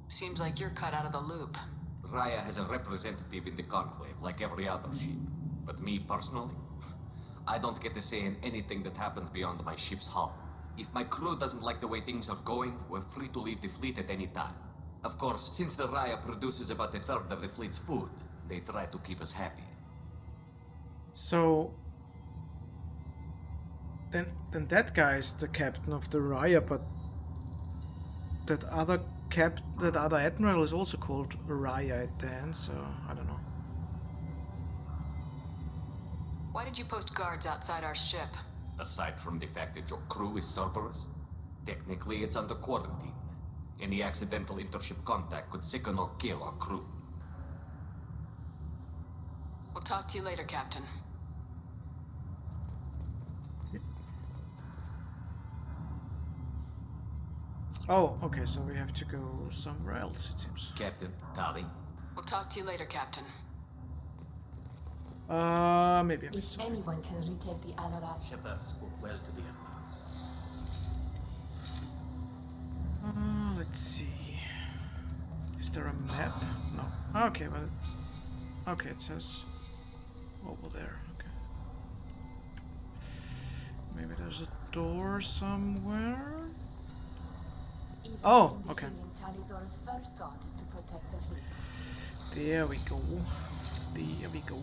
Seems like you're cut out of the loop. Raya has a representative in the Conclave, like every other ship. But me, personally, I don't get to say in anything that happens beyond my ship's hull. If my crew doesn't like the way things are going, we're free to leave the fleet at any time. Of course, since the Raya produces about a third of the fleet's food, they try to keep us happy. So... Then that guy is the captain of the Raya, but... That other admiral is also called Raya at the end, so I don't know. Why did you post guards outside our ship? Aside from the fact that your crew is Cerberus, technically it's under quarantine. Any accidental intership contact could sicken or kill our crew. We'll talk to you later, Captain. Oh, okay, so we have to go somewhere else, it seems. Captain, Tali. We'll talk to you later, Captain. Maybe I missed If something. anyone can retake the Alarat. Shepard spoke well to the admirals. Let's see. Is there a map? No. Okay, well... Okay, it says... over there, okay. Maybe there's a door somewhere? Oh, okay. Tali's first thought is to protect the fleet. There we go. There we go.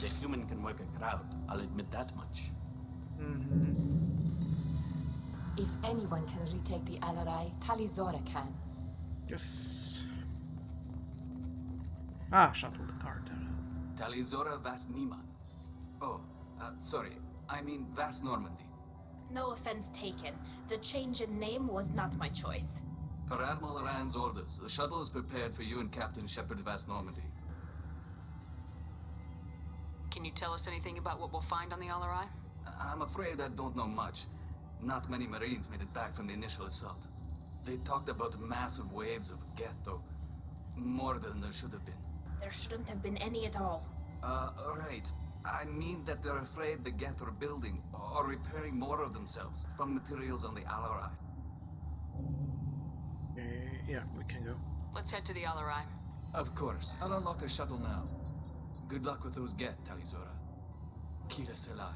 The human can work a crowd, I'll admit that much. If anyone can retake the Alarai, Tali Zora can. Yes. Ah, shuttle the card. Talizora Vas Nima. Oh, sorry. I mean Vas Normandy. No offense taken. The change in name was not my choice. Per Admiral Rand's orders, the shuttle is prepared for you and Captain Shepard Vas Normandy. Can you tell us anything about what we'll find on the Alarai? I'm afraid I don't know much. Not many Marines made it back from the initial assault. They talked about massive waves of Geth, though. More than there should have been. There shouldn't have been any at all. Right. I mean that they're afraid the Geth are building or repairing more of themselves from materials on the Alarai. Yeah, we can go. Let's head to the Alarai. Of course. I'll unlock the shuttle now. Good luck with those Geth, Talizora. Kira Selai.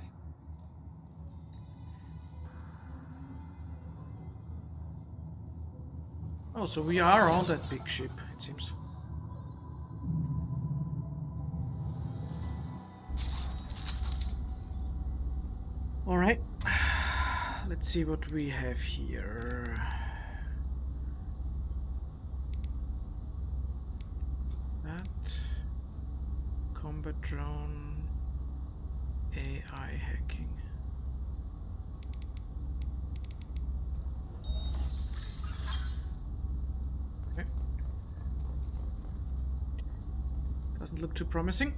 Oh, so we are on that big ship, it seems. Alright. Let's see what we have here. That. Combat drone. AI hacking. Doesn't look too promising.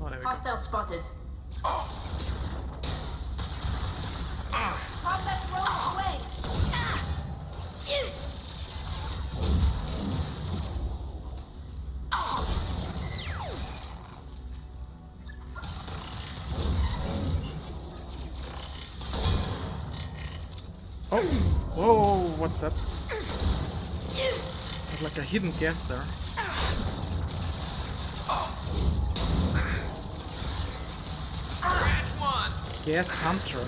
Oh, there we go. Hostile spotted. Combat drone away. Oh! Whoa! What's that? There's like a hidden Geth there. Geth Hunter.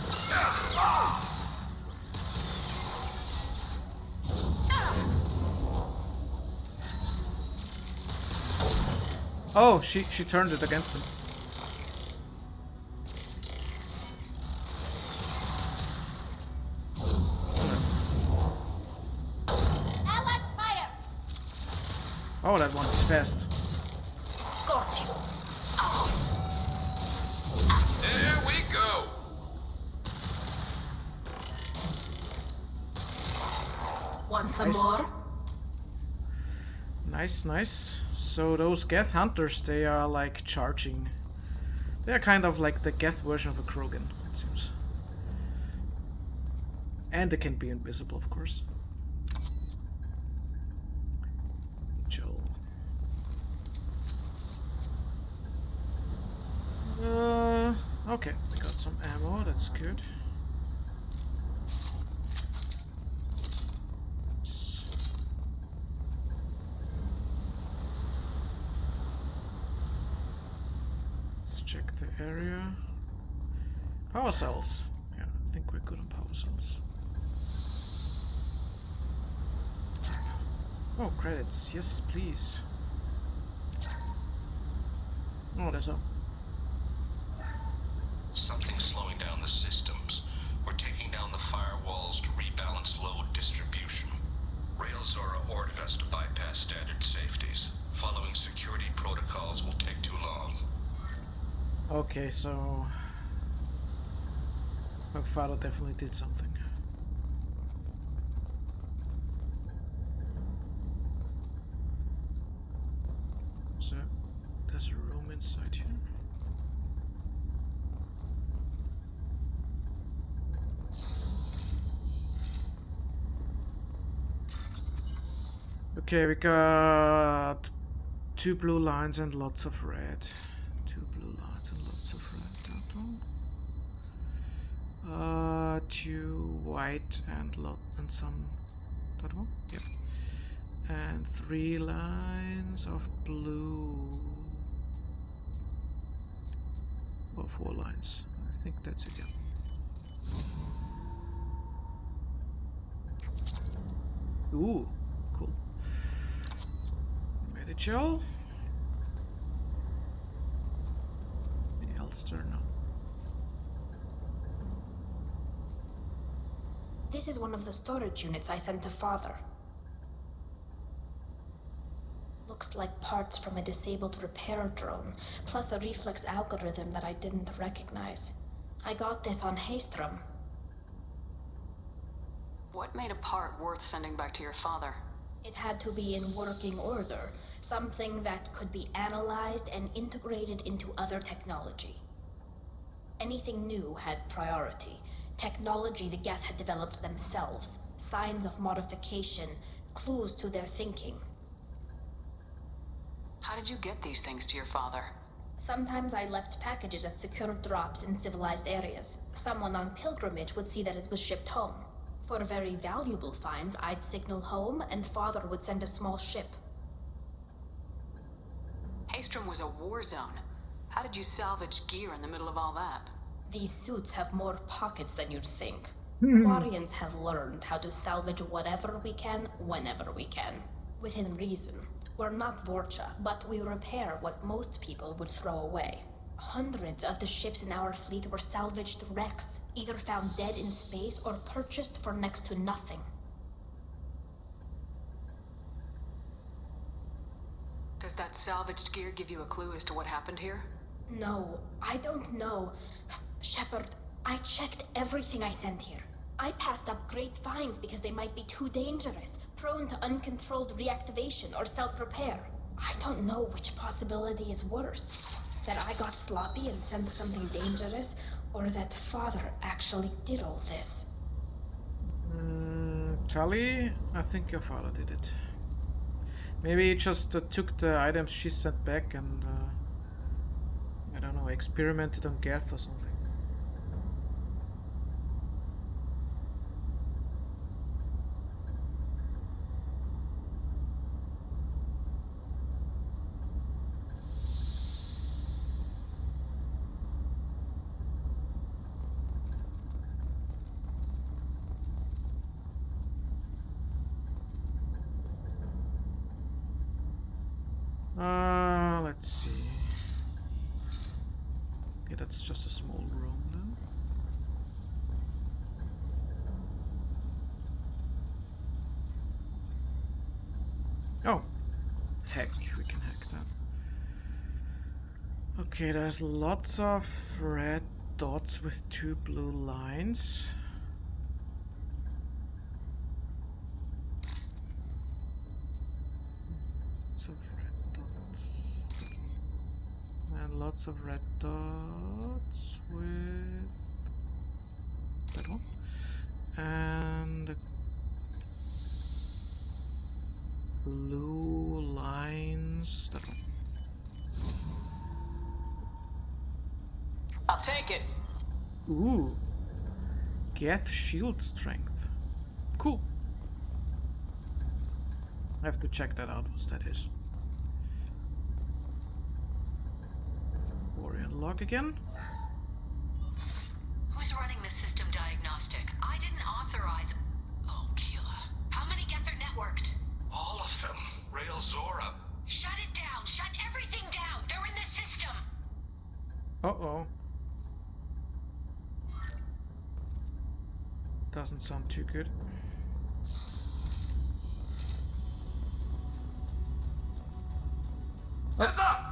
Oh, she turned it against him. Allied fire. Oh, that one's fast. Got you. There we go. Want some Nice. more? Nice, nice. So those Geth hunters, they are like charging. They are kind of like the Geth version of a Krogan, it seems. And they can be invisible, of course. Joel. Okay, we got some ammo, that's good. Let's check the area. Power cells. Yeah, I think we're good on power cells. Oh, credits. Yes, please. Oh, there's a... Something's slowing down the systems. We're taking down the firewalls to rebalance load distribution. Rail Zora ordered us to bypass standard safeties. Following security protocols will take too long. Okay, so... my father definitely did something. So, there's a room inside here. Okay, we got 2 blue lines and lots of red. 2 blue lines and lots of red. That one. 2 white and some. That one? Yep. And 3 lines of blue. Or 4 lines. I think that's it, yeah. Ooh, cool. Medical. The Elster, no. This is one of the storage units I sent to Father. Looks like parts from a disabled repair drone, plus a reflex algorithm that I didn't recognize. I got this on Haystrom. What made a part worth sending back to your father? It had to be in working order, something that could be analyzed and integrated into other technology. Anything new had priority. Technology the Geth had developed themselves, signs of modification, clues to their thinking. How did you get these things to your father? Sometimes I left packages at secure drops in civilized areas. Someone on pilgrimage would see that it was shipped home. For very valuable finds, I'd signal home and Father would send a small ship. Haystrom was a war zone. How did you salvage gear in the middle of all that? These suits have more pockets than you'd think. Quarians have learned how to salvage whatever we can, whenever we can. Within reason. We're not Vorcha, but we repair what most people would throw away. Hundreds of the ships in our fleet were salvaged wrecks, either found dead in space or purchased for next to nothing. Does that salvaged gear give you a clue as to what happened here? No, I don't know. Shepard, I checked everything I sent here. I passed up great finds because they might be too dangerous, prone to uncontrolled reactivation or self-repair. I don't know which possibility is worse. That I got sloppy and sent something dangerous, or that Father actually did all this. Tali, I think your father did it. Maybe he just took the items she sent back and, I don't know, experimented on Geth or something. Let's see. Okay, that's just a small room then. Oh, heck, we can hack that. Okay, there's lots of red dots with 2 blue lines. Lots of red dots with that one. And blue lines, that one. I'll take it. Ooh. Geth shield strength. Cool. I have to check that out, what that is. Warrior log again. Who's running the system diagnostic? I didn't authorize... Oh, Keela. How many Geth are networked? All of them. Rail Zora. Shut it down! Shut everything down! They're in the system! Uh-oh. Doesn't sound too good. Heads up!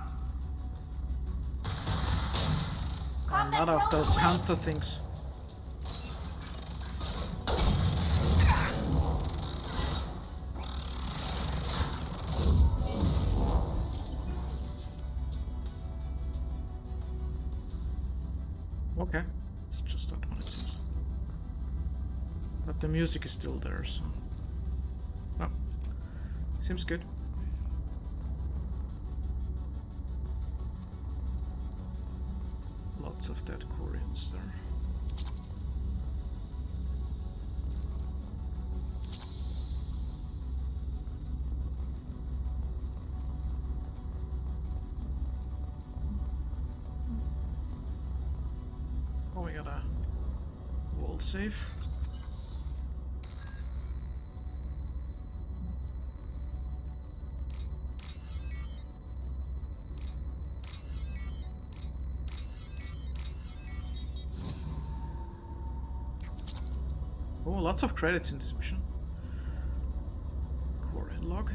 Another of those hunter things. Okay, it's just that one it seems. But the music is still there, so... Oh, seems good. Lots of dead Koreans there. Oh, we got a wall save. Oh, lots of credits in this mission. Korean log.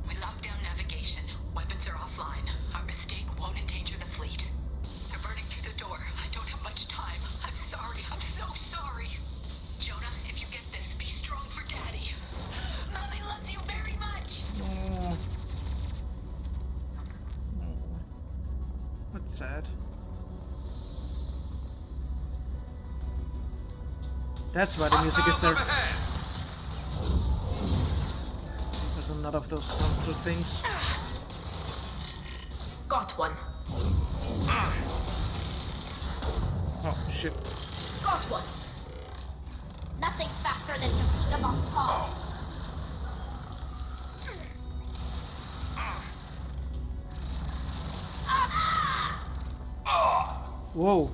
We locked down navigation. Weapons are offline. Our mistake won't endanger the fleet. They're burning through the door. I don't have much time. I'm sorry. I'm so sorry. Jonah, if you get this, be strong for Daddy. Mommy loves you very much. Oh. Oh. That's sad. That's why the music is there. There's another of those hunter things. Got one. Oh, shit. Got one. Nothing faster than to feed them off Paul. Whoa.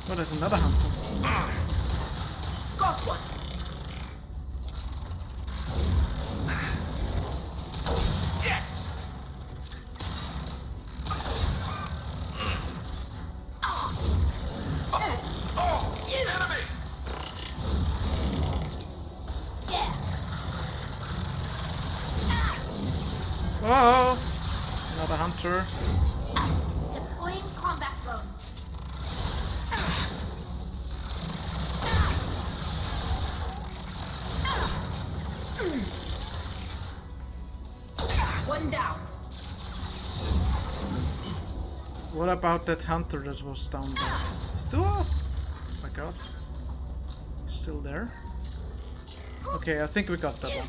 Oh, there's another hunter. Got one. Yes. Enemy. Yeah. Whoa! Another hunter. Deploying combat drone. One down. What about that hunter that was down there? Oh my god. Still there? Okay, I think we got that one.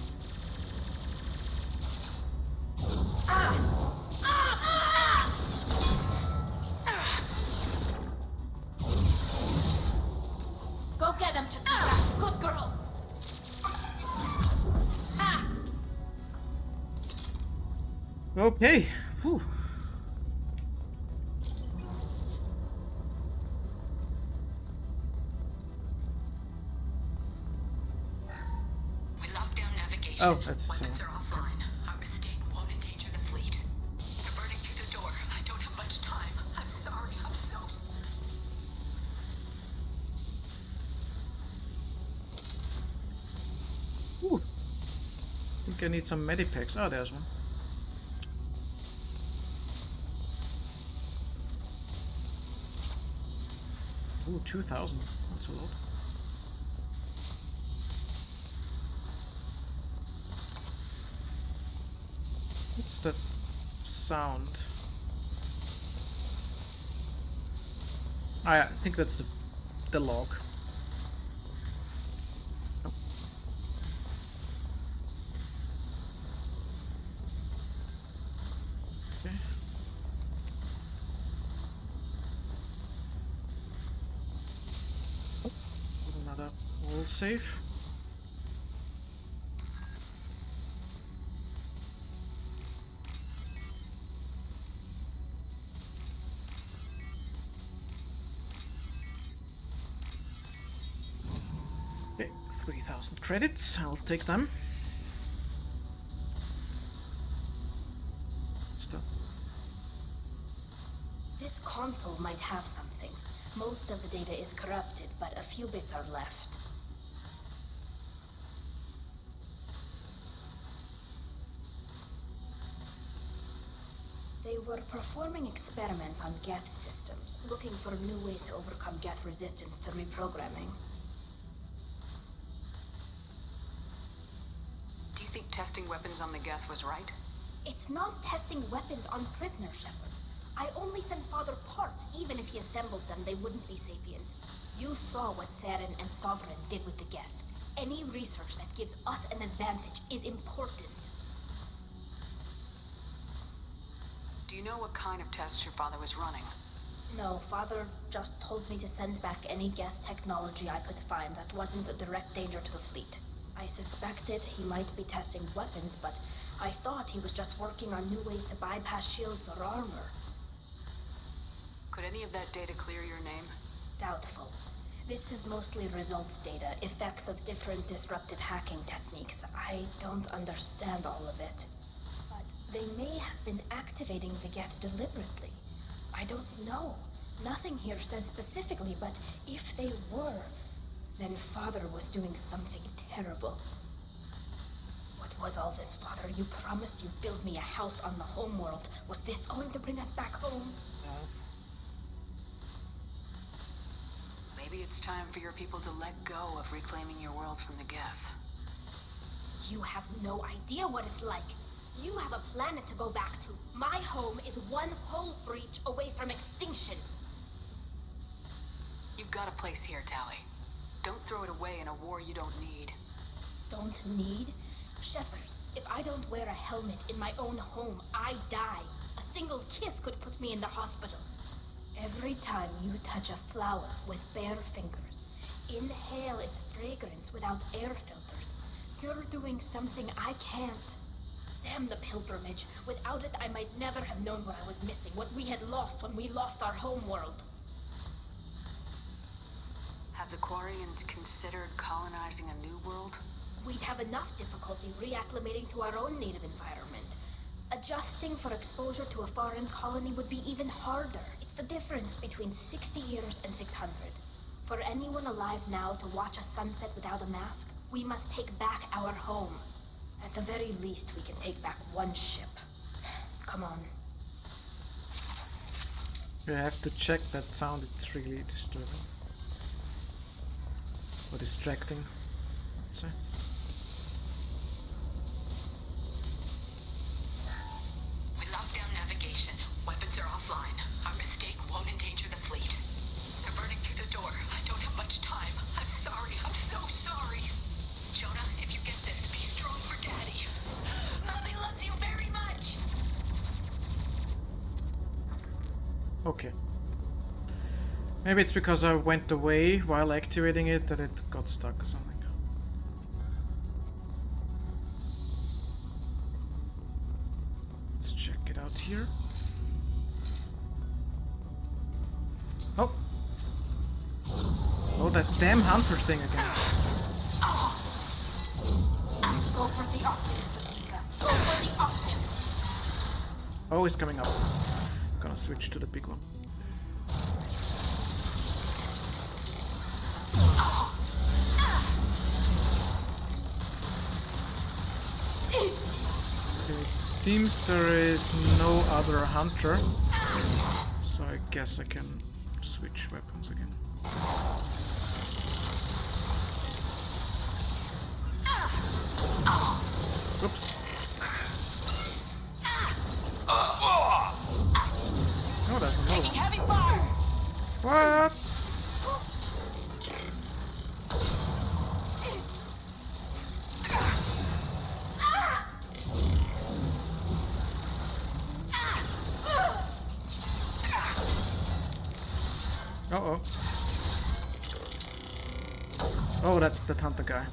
Go get him, Chiquita. Good girl. Okay. Whew. Oh, that's the same. Weapons are offline. Our mistake won't endanger the fleet. They're burning through the door. I don't have much time. I'm sorry. I'm so... Ooh. I think I need some medipacks. Oh, there's one. Ooh, 2,000. That's a lot. What's that sound? I think that's the log. Oh. Okay. Oh, another wall safe. Okay, 3,000 credits. I'll take them. Stop. This console might have something. Most of the data is corrupted, but a few bits are left. They were performing experiments on Geth systems, looking for new ways to overcome Geth resistance to reprogramming. Do you think testing weapons on the Geth was right? It's not testing weapons on prisoners, Shepard. I only send Father parts. Even if he assembled them, they wouldn't be sapient. You saw what Saren and Sovereign did with the Geth. Any research that gives us an advantage is important. Do you know what kind of tests your father was running? No, Father just told me to send back any Geth technology I could find that wasn't a direct danger to the fleet. I suspected he might be testing weapons, but I thought he was just working on new ways to bypass shields or armor. Could any of that data clear your name? Doubtful. This is mostly results data, effects of different disruptive hacking techniques. I don't understand all of it. But they may have been activating the Geth deliberately. I don't know. Nothing here says specifically, but if they were, then Father was doing something terrible. What was all this, Father? You promised you'd build me a house on the homeworld. Was this going to bring us back home? No. Maybe it's time for your people to let go of reclaiming your world from the Geth. You have no idea what it's like. You have a planet to go back to. My home is one hull breach away from extinction. You've got a place here, Tali. Don't throw it away in a war you don't need. Don't need? Shepard, if I don't wear a helmet in my own home, I die. A single kiss could put me in the hospital. Every time you touch a flower with bare fingers, inhale its fragrance without air filters, you're doing something I can't. Damn the pilgrimage. Without it, I might never have known what I was missing, what we had lost when we lost our homeworld. Have the Quarians considered colonizing a new world? We'd have enough difficulty reacclimating to our own native environment. Adjusting for exposure to a foreign colony would be even harder. It's the difference between 60 years and 600. For anyone alive now to watch a sunset without a mask, we must take back our home. At the very least, we can take back one ship. Come on. You have to check that sound, it's really disturbing. Or distracting, I'd say. We locked down navigation. Weapons are offline. Our mistake won't endanger the fleet. They're burning through the door. I don't have much time. I'm sorry. I'm so sorry. Jonah, if you get this, be strong for Daddy. Mommy loves you very much. Okay. Maybe it's because I went away while activating it that it got stuck or something. Let's check it out here. Oh! Oh, that damn hunter thing again. I'm so for the optics, Batika. Go for the optics. Oh, he's coming up. Gonna switch to the big one. It seems there is no other hunter, so I guess I can switch weapons again. Oops. Oh, that's another one. Heavy fire. What? Uh-oh. Oh, that hunter guy.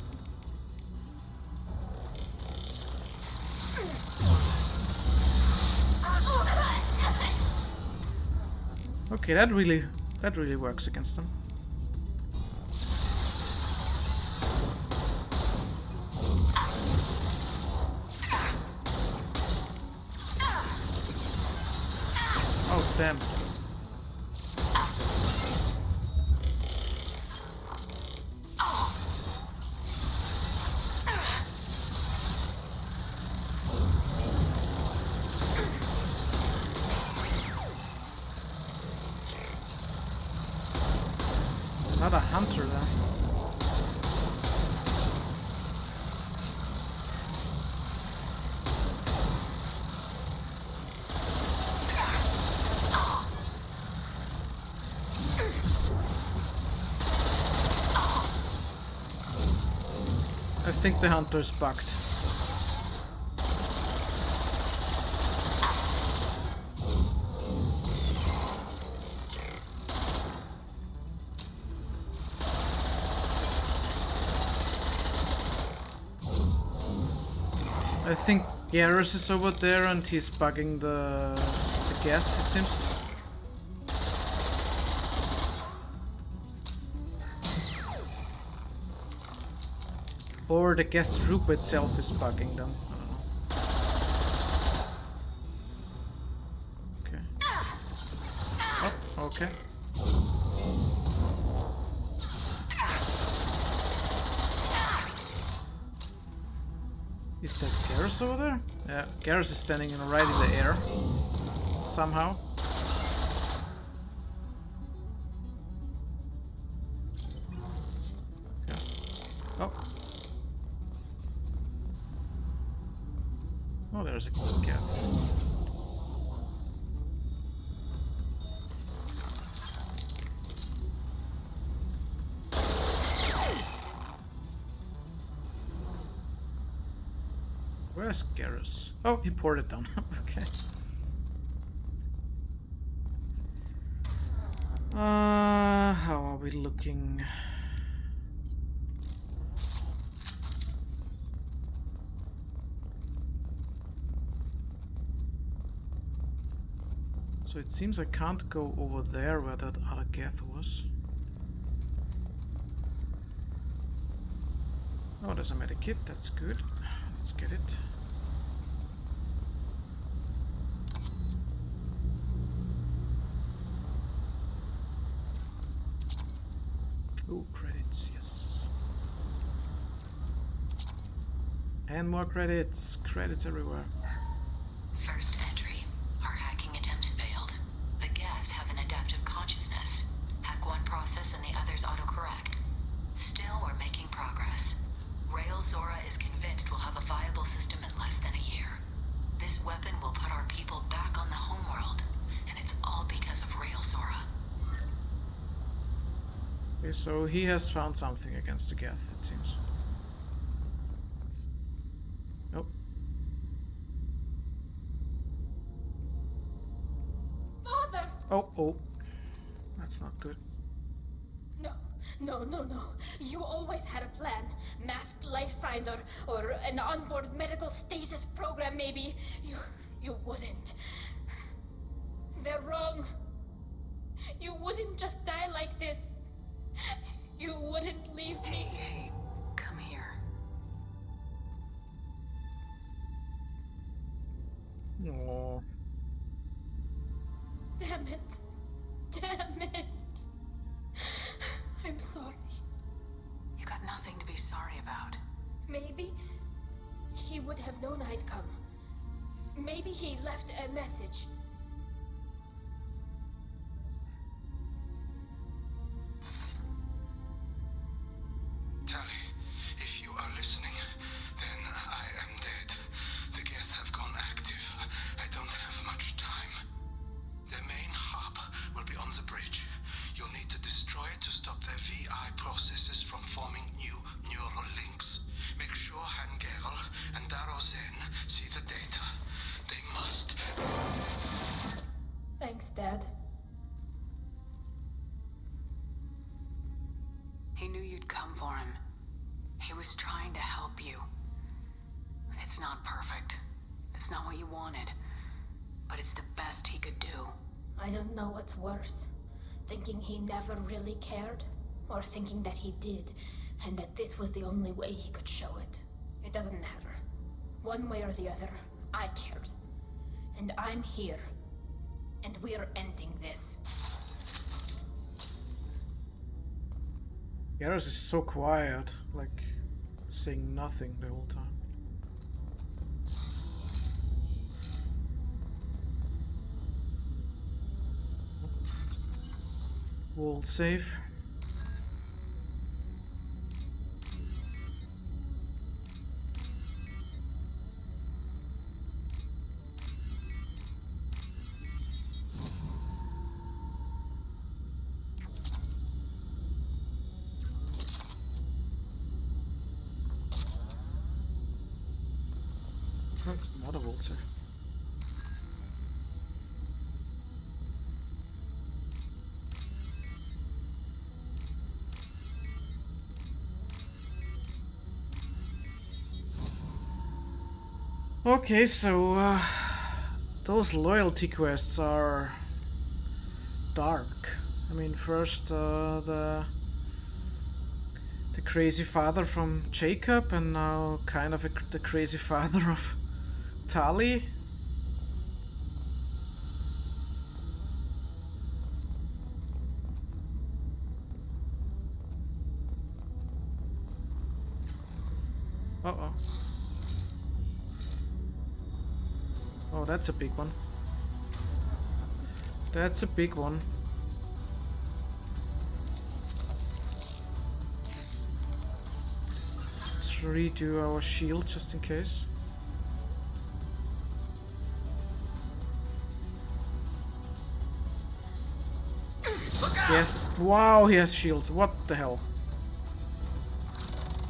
Okay, that really works against them. Oh, damn. Not a hunter then. I think the hunter's bugged. I think Garrus is over there and he's bugging the Geth, it seems. Or the Geth group itself is bugging them. I don't know. Okay. Oh, okay. Is that Garrus over there? Yeah, Garrus is standing right in the air. Somehow. Okay. Oh. Oh, there's a cat. Where's Garrus? Oh, he poured it down. Okay. How are we looking? So it seems I can't go over there where that other Geth was. Oh, there's a medikit, that's good. Let's get it. Oh, credits, yes. And more credits. Credits everywhere. First entry. Our hacking attempts failed. The Geth have an adaptive consciousness. Hack one process and the others autocorrect. Still, we're making progress. Rail Zora is convinced we'll have a viable system in less than a year. This weapon will put our people back on the homeworld, and it's all because of Rail Zora. Okay, so he has found something against the Geth, it seems. Nope. Father! Oh. That's not good. No. You always had a plan. Masked life signs or an onboard medical stasis program maybe. You wouldn't. They're wrong. You wouldn't just die like this. You wouldn't leave me. Hey, come here. Oh. Damn it. Damn it. I'm sorry. You got nothing to be sorry about. Maybe he would have known I'd come. Maybe he left a message. Tali, if you are listening, then I am dead. The Geth have gone active. I don't have much time. The main hub will be on the bridge. You'll need to destroy it to stop their VI processes from forming new neural links. Make sure Hangerl and Darozen see the data. They must. Thanks, Dad. He knew you'd come for him. He was trying to help you. It's not perfect. It's not what you wanted. But it's the best he could do. I don't know what's worse. Thinking he never really cared, or thinking that he did, and that this was the only way he could show it. It doesn't matter. One way or the other, I cared. And I'm here. And we're ending this. Garrus is so quiet, like saying nothing the whole time. Wall safe. Oh, another wall safe. Okay, so those loyalty quests are dark. I mean, first the crazy father from Jacob, and now kind of the crazy father of Tali. Uh-oh. Oh, that's a big one. That's a big one. Let's redo our shield just in case. Yes. Wow, he has shields. What the hell?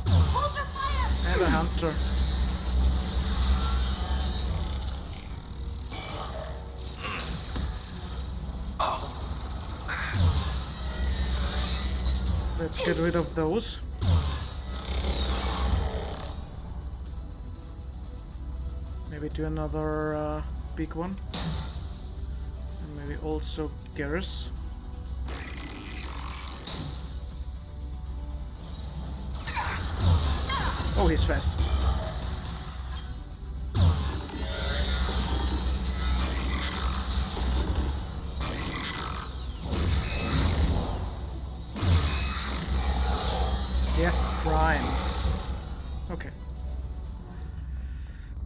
And a hunter. Let's get rid of those. Maybe do another big one. And maybe also Garrus. Oh, he's fast. Yeah, prime. Okay.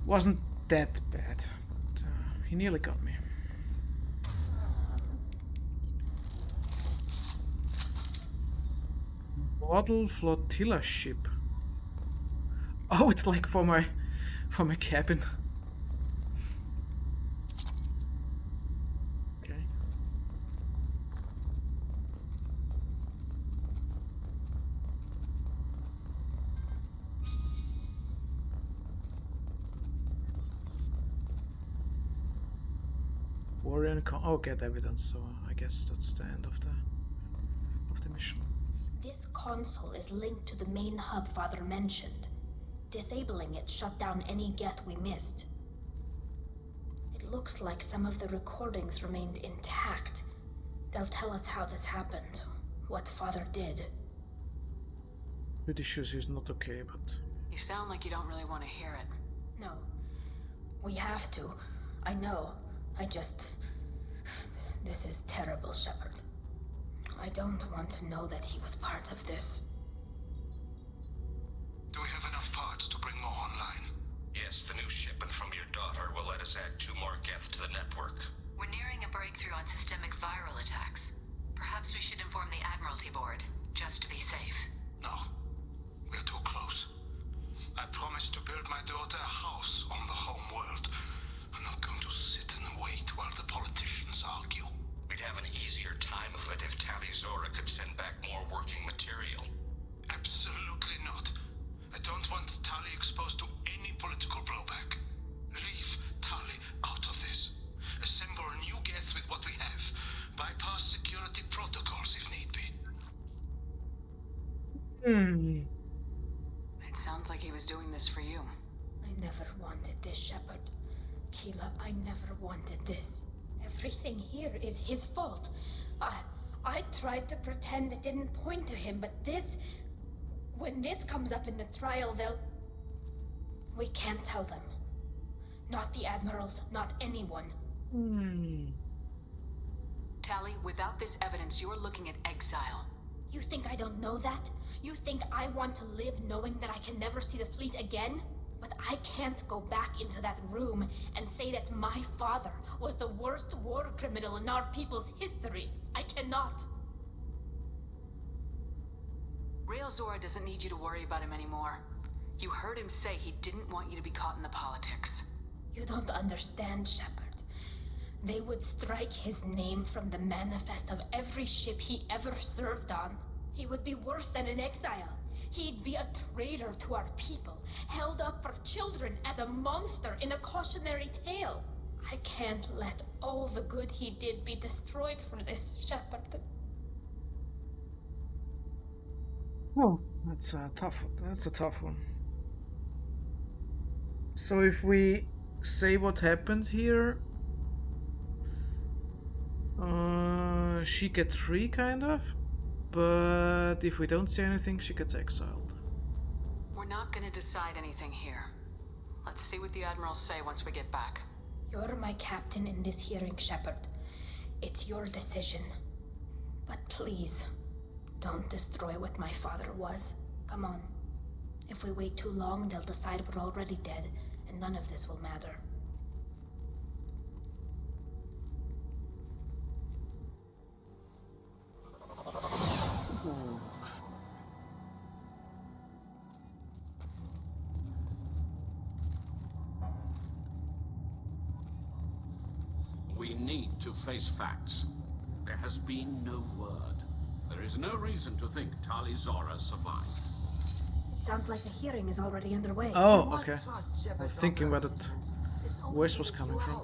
Wasn't that bad, but he nearly got me. Model flotilla ship. Oh, it's like for my cabin. Okay. Warrior and oh, get evidence. So I guess that's the end of the mission. This console is linked to the main hub Father mentioned. Disabling it shut down any Geth we missed. It looks like some of the recordings remained intact. They'll tell us how this happened, what Father did. Pretty sure he's not okay, but... You sound like you don't really want to hear it. No. We have to. I know. This is terrible, Shepard. I don't want to know that he was part of this. Do we have enough parts to bring more online? Yes, the new shipment from your daughter will let us add 2 more geth to the network. We're nearing a breakthrough on systemic viral attacks. Perhaps we should inform the Admiralty Board, just to be safe. No. We're too close. I promised to build my daughter a house on the home world. I'm not going to sit and wait while the politicians argue. We'd have an easier time of it if Tali Zora could send back more working material. Absolutely not. I don't want Tali exposed to any political blowback. Leave Tali out of this. Assemble a new geth with what we have. Bypass security protocols if need be. It sounds like he was doing this for you. I never wanted this, Shepard. Keela, I never wanted this. Everything here is his fault. I tried to pretend it didn't point to him, but this... When this comes up in the trial, they'll... We can't tell them. Not the admirals, not anyone. Tali, without this evidence, you're looking at exile. You think I don't know that? You think I want to live knowing that I can never see the fleet again? But I can't go back into that room and say that my father was the worst war criminal in our people's history. I cannot. Rael Zora doesn't need you to worry about him anymore. You heard him say he didn't want you to be caught in the politics. You don't understand, Shepard. They would strike his name from the manifest of every ship he ever served on. He would be worse than an exile. He'd be a traitor to our people, held up for children as a monster in a cautionary tale. I can't let all the good he did be destroyed for this, Shepard. Oh, that's a tough one. That's a tough one. So if we say what happened here, she gets free, kind of. But if we don't say anything, she gets exiled. We're not gonna decide anything here. Let's see what the admirals say once we get back. You're my captain in this hearing, Shepard. It's your decision. But please, don't destroy what my father was. Come on. If we wait too long, they'll decide we're already dead, and none of this will matter. We need to face facts. There has been no word. There is no reason to think Tali Zora survived. It sounds like the hearing is already underway. Oh, okay. I was thinking where that voice was coming from.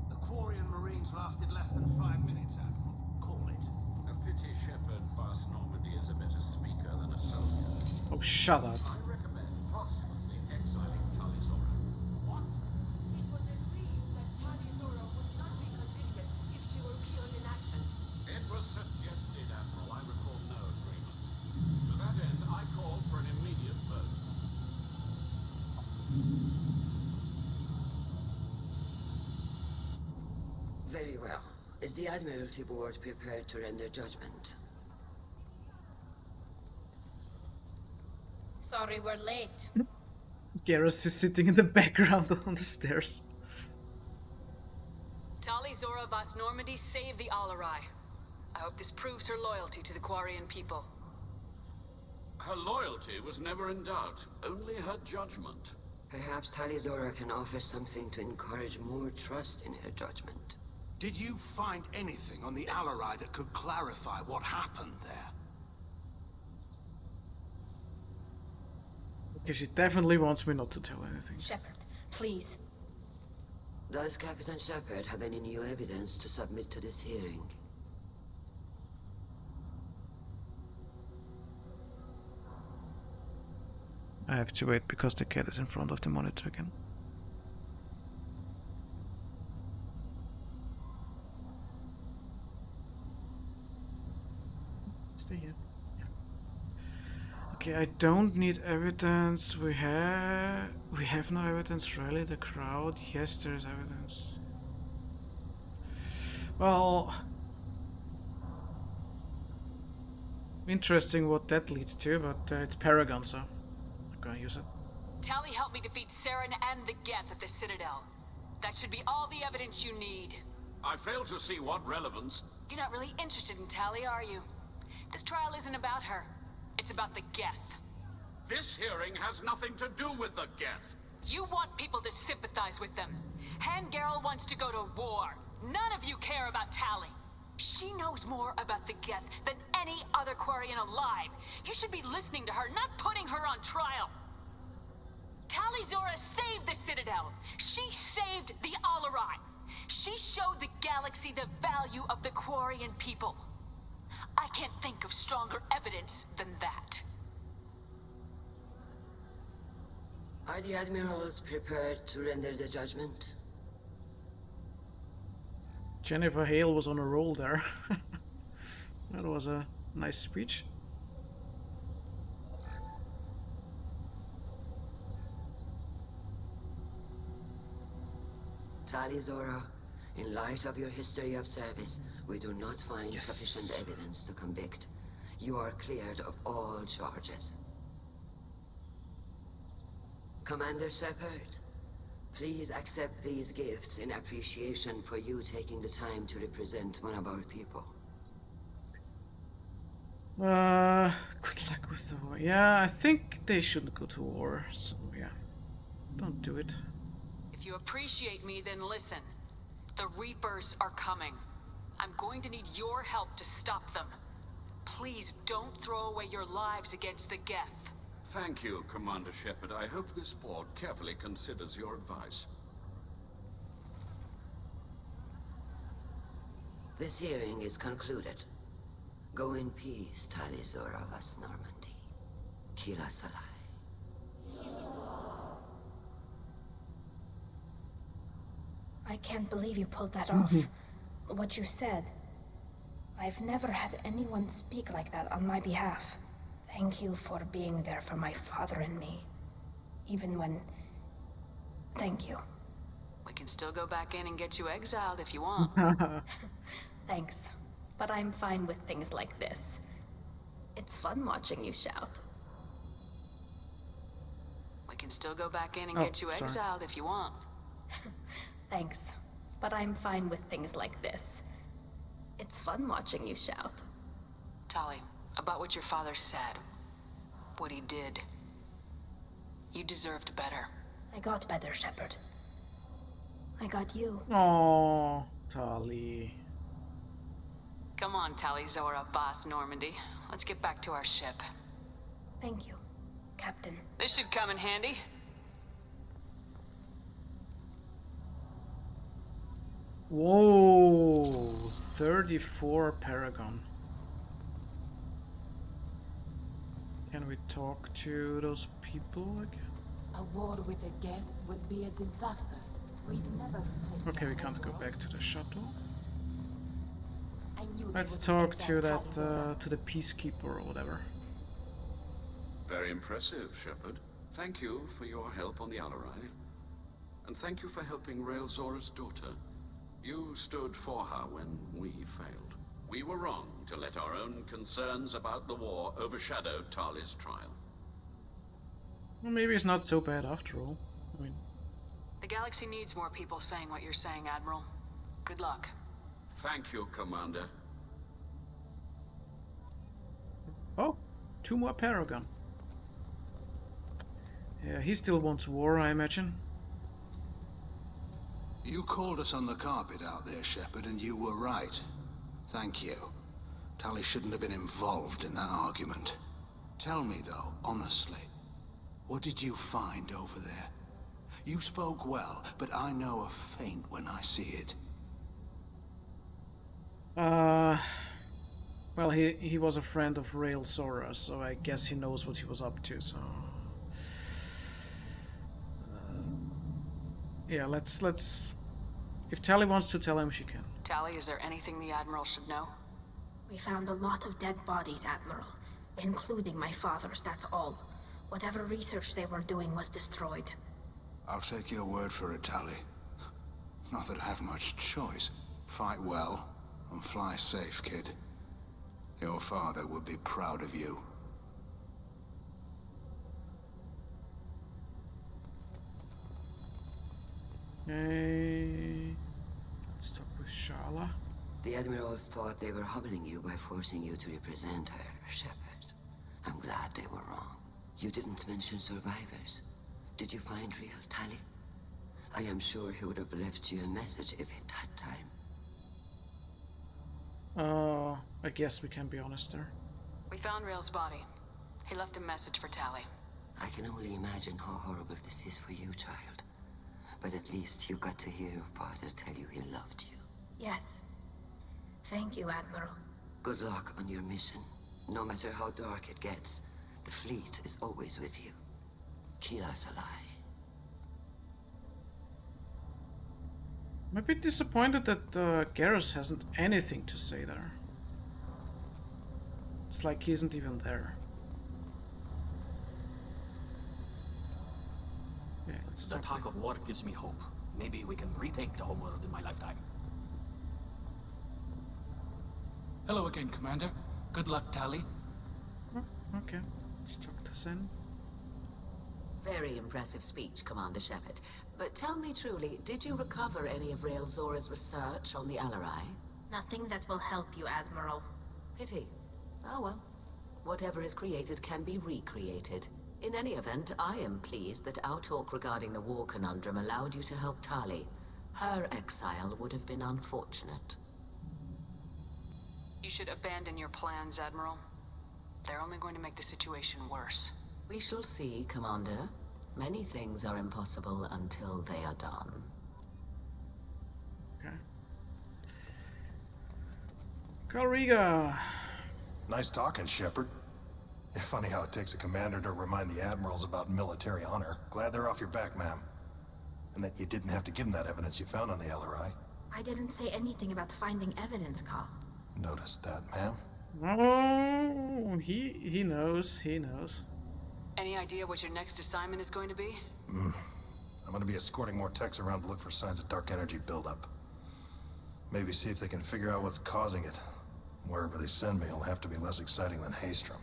The Quarian Marines lasted less than 5 minutes, Admiral. Call it. A pity Shepard Boss Normandy is a better speaker than a soldier. Oh, shut up. I recommend posthumously exiling Tali Zora. What? It was agreed that Tali Zora would not be convicted if she were killed in action. It was suggested, Admiral. I recall no agreement. To that end, I called for an immediate vote. Very well. Is the Admiralty Board prepared to render judgment? Sorry we're late. Garrus is sitting in the background on the stairs. Tali Zora Vas Normandy saved the Alarai. I hope this proves her loyalty to the Quarian people. Her loyalty was never in doubt, only her judgment. Perhaps Tali Zora can offer something to encourage more trust in her judgment. Did you find anything on the Alarai that could clarify what happened there? Okay, she definitely wants me not to tell anything. Shepard, please. Does Captain Shepard have any new evidence to submit to this hearing? I have to wait because the cat is in front of the monitor again. Stay here. Yeah. Okay, I don't need evidence. We have no evidence. Rally the crowd. Yes, there is evidence. Well, interesting what that leads to, but it's Paragon, so I'm gonna use it. Tali helped me defeat Saren and the Geth at the Citadel. That should be all the evidence you need. I fail to see what relevance. You're not really interested in Tali, are you? This trial isn't about her. It's about the Geth. This hearing has nothing to do with the Geth. You want people to sympathize with them. Geralt wants to go to war. None of you care about Tali. She knows more about the Geth than any other Quarian alive. You should be listening to her, not putting her on trial. Tali Zora saved the Citadel. She saved the Alarai. She showed the galaxy the value of the Quarian people. I can't think of stronger evidence than that. Are the admirals prepared to render the judgment? Jennifer Hale was on a roll there. That was a nice speech. Tali Zora, in light of your history of service, we do not find sufficient evidence to convict. You are cleared of all charges. Commander Shepard, please accept these gifts in appreciation for you taking the time to represent one of our people. Good luck with the war. Yeah, I think they shouldn't go to war, so yeah. Don't do it. If you appreciate me, then listen. The Reapers are coming. I'm going to need your help to stop them. Please don't throw away your lives against the Geth. Thank you, Commander Shepard. I hope this board carefully considers your advice. This hearing is concluded. Go in peace, Tali Zora vas Normandy. Kila Salai. I can't believe you pulled that off. What you said. I've never had anyone speak like that on my behalf. Thank you for being there for my father and me. Even when... Thank you. We can still go back in and get you exiled if you want. Thanks. But I'm fine with things like this. It's fun watching you shout. We can still go back in and get you exiled if you want. Thanks. But I'm fine with things like this. It's fun watching you shout. Tali, about what your father said, what he did, you deserved better. I got better, Shepard. I got you. Oh, Tali. Come on, Tali Zora, boss Normandy. Let's get back to our ship. Thank you, Captain. This should come in handy. Whoa, 34 Paragon. Can we talk to those people again? A war with the Geth would be a disaster. We'd never take. Okay, we can't go back to the shuttle. I knew Let's talk to that, to the Peacekeeper or whatever. Very impressive, Shepard. Thank you for your help on the Alarai. And thank you for helping Rael Zora's daughter. You stood for her when we failed. We were wrong to let our own concerns about the war overshadow Tali's trial. Well, maybe it's not so bad after all. I mean... The galaxy needs more people saying what you're saying, Admiral. Good luck. Thank you, Commander. Oh, 2 more Paragon. Yeah, he still wants war, I imagine. You called us on the carpet out there, Shepard, and you were right. Thank you. Tali shouldn't have been involved in that argument. Tell me, though, honestly, what did you find over there? You spoke well, but I know a feint when I see it. Well, he was a friend of Rael Zora, so I guess he knows what he was up to, so... yeah, let's... If Tali wants to tell him, she can. Tali, is there anything the Admiral should know? We found a lot of dead bodies, Admiral. Including my father's, that's all. Whatever research they were doing was destroyed. I'll take your word for it, Tali. Not that I have much choice. Fight well, and fly safe, kid. Your father would be proud of you. Okay. Let's talk with Shala. The Admirals thought they were humbling you by forcing you to represent her, Shepard. I'm glad they were wrong. You didn't mention survivors. Did you find real Tali? I am sure he would have left you a message if he'd had time. I guess we can be honest there. We found Rail's body. He left a message for Tali. I can only imagine how horrible this is for you, child. But at least you got to hear your father tell you he loved you. Yes. Thank you, Admiral. Good luck on your mission. No matter how dark it gets, the fleet is always with you. Kila's a lie. I'm a bit disappointed that Garrus hasn't anything to say there. It's like he isn't even there. Yeah, let's The talk of war gives me hope. Maybe we can retake the homeworld in my lifetime. Hello again, Commander. Good luck, Tali. Okay, let's talk to Zen. Very impressive speech, Commander Shepard. But tell me truly, did you recover any of Rael Zora's research on the Alarai? Nothing that will help you, Admiral. Pity. Oh well. Whatever is created can be recreated. In any event, I am pleased that our talk regarding the war conundrum allowed you to help Tali. Her exile would have been unfortunate. You should abandon your plans, Admiral. They're only going to make the situation worse. We shall see, Commander. Many things are impossible until they are done. Okay. Kalriga. Nice talking, Shepard. Funny how it takes a commander to remind the admirals about military honor. Glad they're off your back, ma'am. And that you didn't have to give them that evidence you found on the LRI. I didn't say anything about finding evidence, Carl. Noticed that, ma'am. Oh, he knows. He knows. Any idea what your next assignment is going to be? I'm gonna be escorting more techs around to look for signs of dark energy buildup. Maybe see if they can figure out what's causing it. Wherever they send me, it'll have to be less exciting than Haystrom.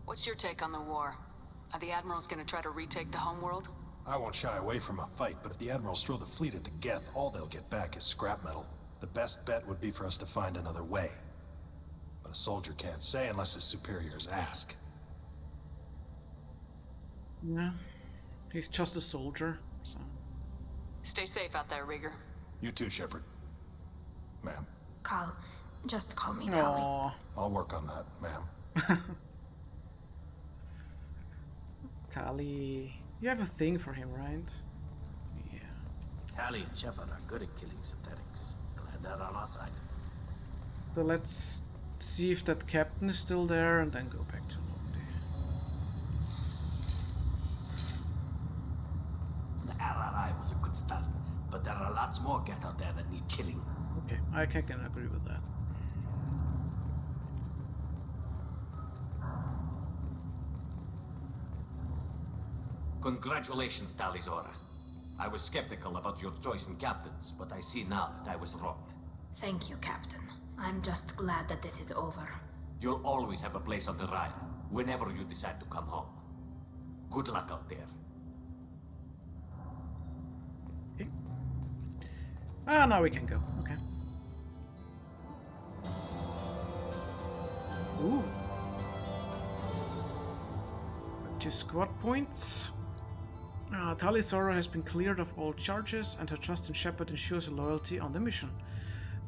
What's your take on the war? Are the Admirals going to try to retake the homeworld? I won't shy away from a fight, but if the admirals throw the fleet at the Geth, all they'll get back is scrap metal. The best bet would be for us to find another way. But a soldier can't say unless his superiors ask. Yeah, he's just a soldier, so... Stay safe out there, Rieger. You too, Shepard. Ma'am. Carl, just call me Tali. I'll work on that, ma'am. Tali... You have a thing for him, right? Yeah. Tali and Shepard are good at killing synthetics. Glad they're on our side. So let's see if that captain is still there and then go back to Normandy. The RRI was a good start, but there are lots more Geth out there that need killing. Okay, I can agree with that. Congratulations, Tali Zora. I was skeptical about your choice in captains, but I see now that I was wrong. Thank you, Captain. I'm just glad that this is over. You'll always have a place on the Rhine, whenever you decide to come home. Good luck out there. Okay. Ah, now we can go. Okay. Ooh. 2 squad points. Tali Zora has been cleared of all charges, and her trust in Shepard ensures her loyalty on the mission.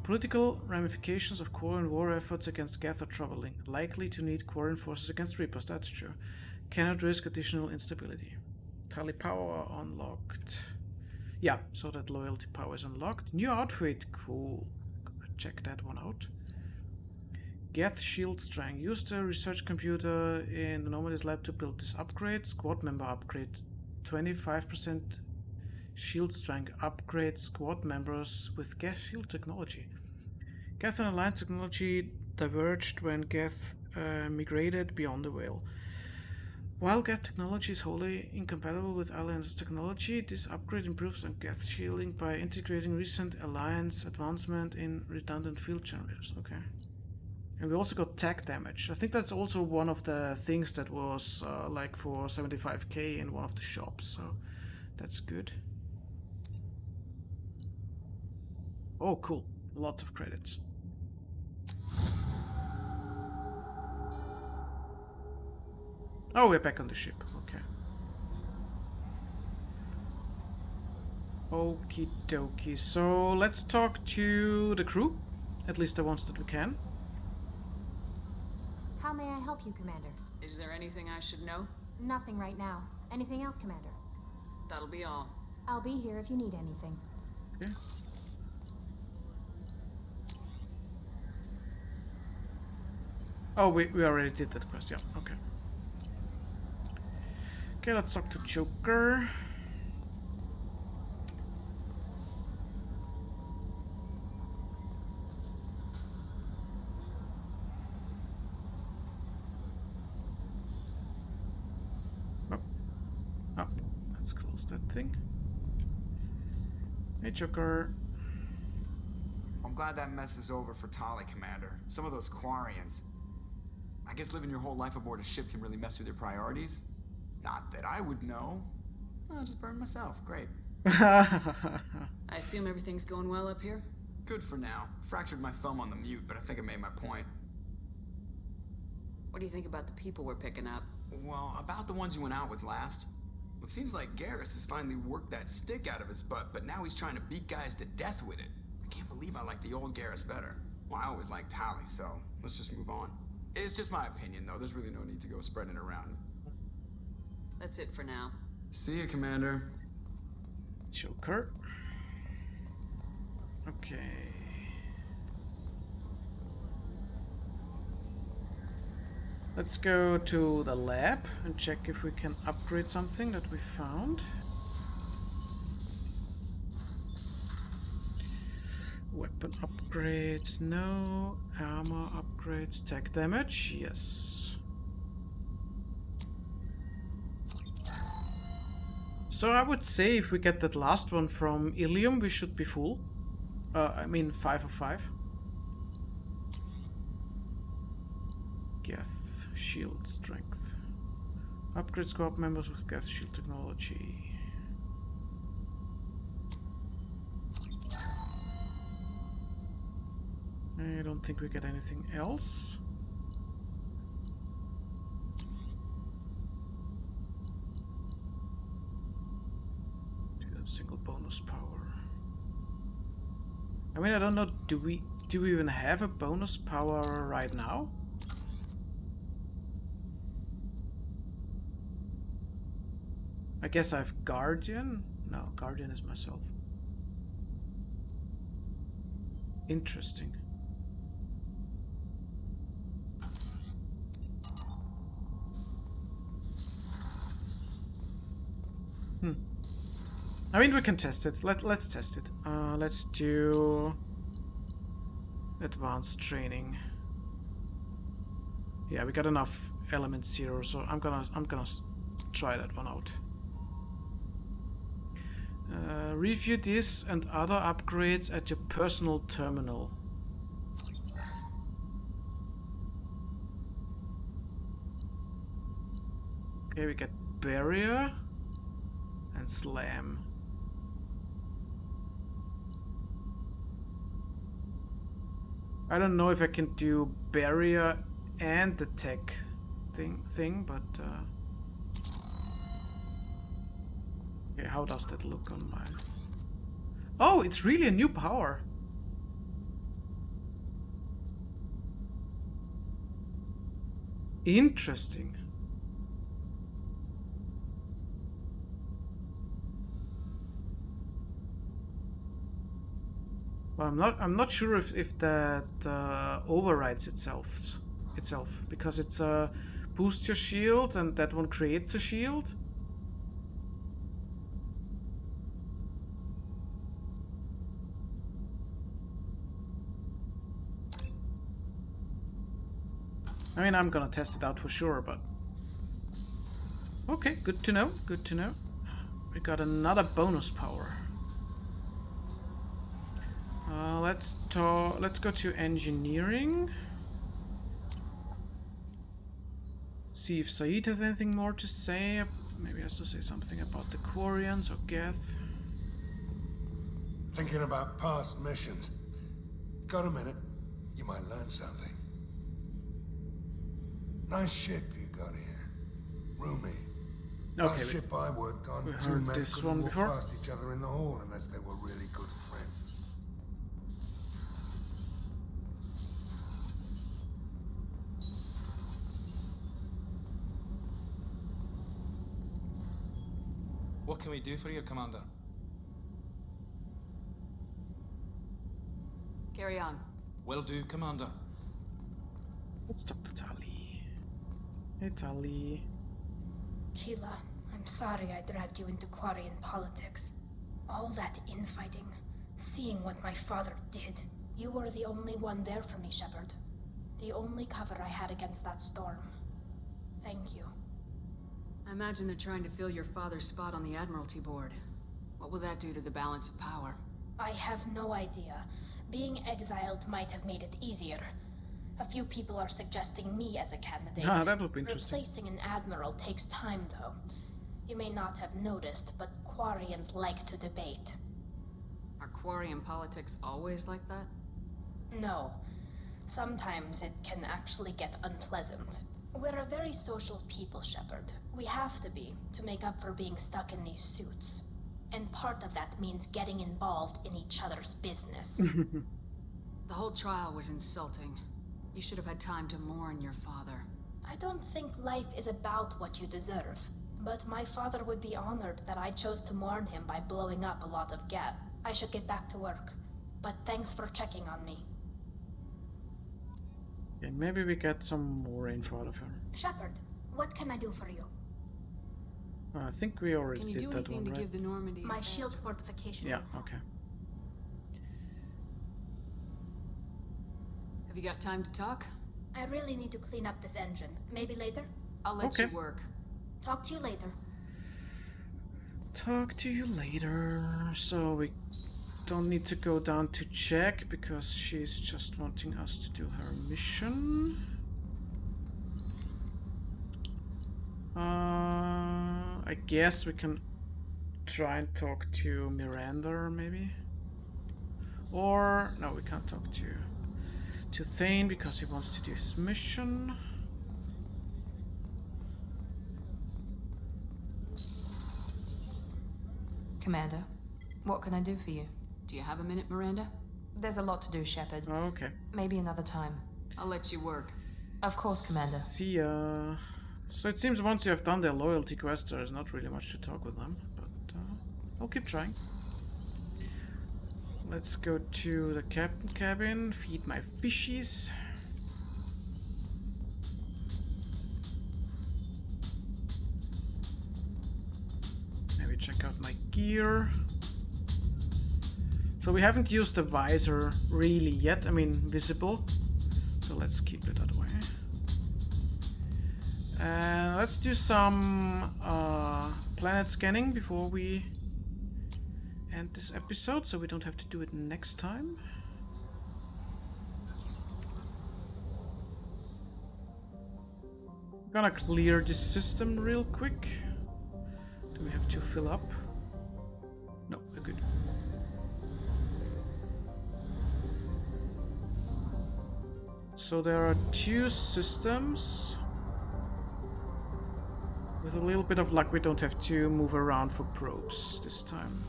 Political ramifications of Quarian war efforts against Geth are troubling. Likely to need Quarian forces against Reapers, that's true. Cannot risk additional instability. Tali power unlocked. Yeah, so that loyalty power is unlocked. New outfit, cool. Check that one out. Geth shield strength. Use the research computer in the Normandy's lab to build this upgrade. Squad member upgrade. 25% shield strength. Upgrade squad members with Geth shield technology. Geth and Alliance technology diverged when Geth migrated beyond the Veil. While Geth technology is wholly incompatible with Alliance's technology, this upgrade improves on Geth shielding by integrating recent Alliance advancement in redundant field generators. Okay. And we also got tech damage. I think that's also one of the things that was like for 75k in one of the shops, so that's good. Oh, cool. Lots of credits. Oh, we're back on the ship. Okay. Okie dokie. So let's talk to the crew. At least the ones that we can. How may I help you, Commander? Is there anything I should know? Nothing right now. Anything else, Commander? That'll be all. I'll be here if you need anything. Okay. Oh, we already did that quest, yeah, okay. Okay, let's talk to Joker. Oh, let's close that thing. Hey, Joker. I'm glad that mess is over for Tali, Commander. Some of those Quarians. I guess living your whole life aboard a ship can really mess with your priorities. Not that I would know. I'll just burn myself. Great. I assume everything's going well up here? Good for now. Fractured my thumb on the mute, but I think I made my point. What do you think about the people we're picking up? Well, about the ones you went out with last. Well, it seems like Garrus has finally worked that stick out of his butt, but now he's trying to beat guys to death with it. I can't believe I like the old Garrus better. Well, I always liked Tali, so let's just move on. It's just my opinion, though. There's really no need to go spreading it around. That's it for now. See you, Commander. Joker. Okay. Let's go to the lab and check if we can upgrade something that we found. Weapon upgrades, no. Armor upgrades, tech damage, yes. So I would say if we get that last one from Ilium, we should be full. I mean 5 of 5. Geth, shield strength. Upgrade squad members with Geth shield technology. I don't think we get anything else. Single bonus power. I mean, I don't know, do we even have a bonus power right now? I guess I have Guardian? No, Guardian is myself. Interesting. I mean, we can test it. Let's test it. Let's do advanced training. Yeah, we got enough element 0, so I'm gonna try that one out. Review this and other upgrades at your personal terminal. Okay, we get barrier and slam. I don't know if I can do barrier and the tech thing, but okay, how does that look on mine? Oh, it's really a new power. Interesting. Well, I'm not sure if that overrides itself because it's boost your shield and that one creates a shield. I mean, I'm gonna test it out for sure, but Okay, good to know, good to know. We got another bonus power. Let's go to engineering. See if Said has anything more to say. Maybe he has to say something about the Quarians or Geth. Thinking about past missions. Got a minute? You might learn something. Nice ship you got here. Roomy. Okay, Last ship I worked on, we two heard men this couldn't one walk before. past each other in the hall unless they were really good friends. What can we do for you, Commander? Carry on. Will do, Commander. Let's talk to Tali. Hey, Tali. Keela, I'm sorry I dragged you into Quarian politics. All that infighting, seeing what my father did. You were the only one there for me, Shepard. The only cover I had against that storm. Thank you. I imagine they're trying to fill your father's spot on the Admiralty Board. What will that do to the balance of power? I have no idea. Being exiled might have made it easier. A few people are suggesting me as a candidate. Ah, that would be interesting. Replacing an admiral takes time, though. You may not have noticed, but Quarians like to debate. Are Quarian politics always like that? No. Sometimes it can actually get unpleasant. We're a very social people, Shepard. We have to be, to make up for being stuck in these suits. And part of that means getting involved in each other's business. The whole trial was insulting. You should have had time to mourn your father. I don't think life is about what you deserve. But my father would be honored that I chose to mourn him by blowing up a lot of Geth. I should get back to work. But thanks for checking on me. Yeah, maybe we get some more info out of her. Shepard, what can I do for you? I think we already Can you did do that anything one, to right? give the Normandy My a shield fortification. Yeah, okay. Have you got time to talk? I really need to clean up this engine. Maybe later? I'll let you work. Talk to you later. Talk to you later. So we don't need to go down to check because she's just wanting us to do her mission. I guess we can try and talk to Miranda, maybe. Or no, we can't talk to Thane because he wants to do his mission. Commander, what can I do for you? Do you have a minute, Miranda? There's a lot to do, Shepard. Okay. Maybe another time. I'll let you work. Of course, Commander. See ya. So it seems once you have done their loyalty quest, there is not really much to talk with them, but I'll keep trying. Let's go to the captain cabin, feed my fishies. Maybe check out my gear. So we haven't used the visor really yet, I mean visible. So let's keep it that way. And let's do some planet scanning before we end this episode, so we don't have to do it next time. I'm gonna clear this system real quick. Do we have to fill up? No, we're good. So there are two systems. With a little bit of luck, we don't have to move around for probes this time.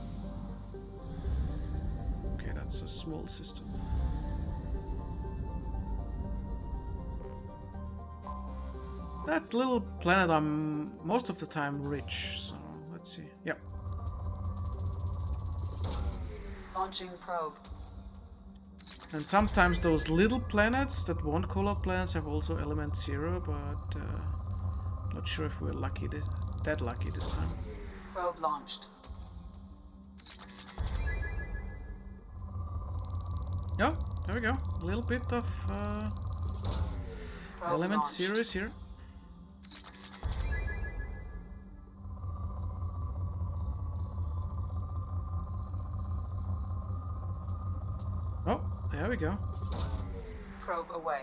Okay, that's a small system. That's a little planet I'm most of the time rich, so let's see. Yep. Launching probe. And sometimes those little planets that won't call out planets have also element 0, but not sure if we're lucky that lucky this time. Probe launched. Yeah, there we go. A little bit of element launched. 0 is here. Oh, there we go. Probe away.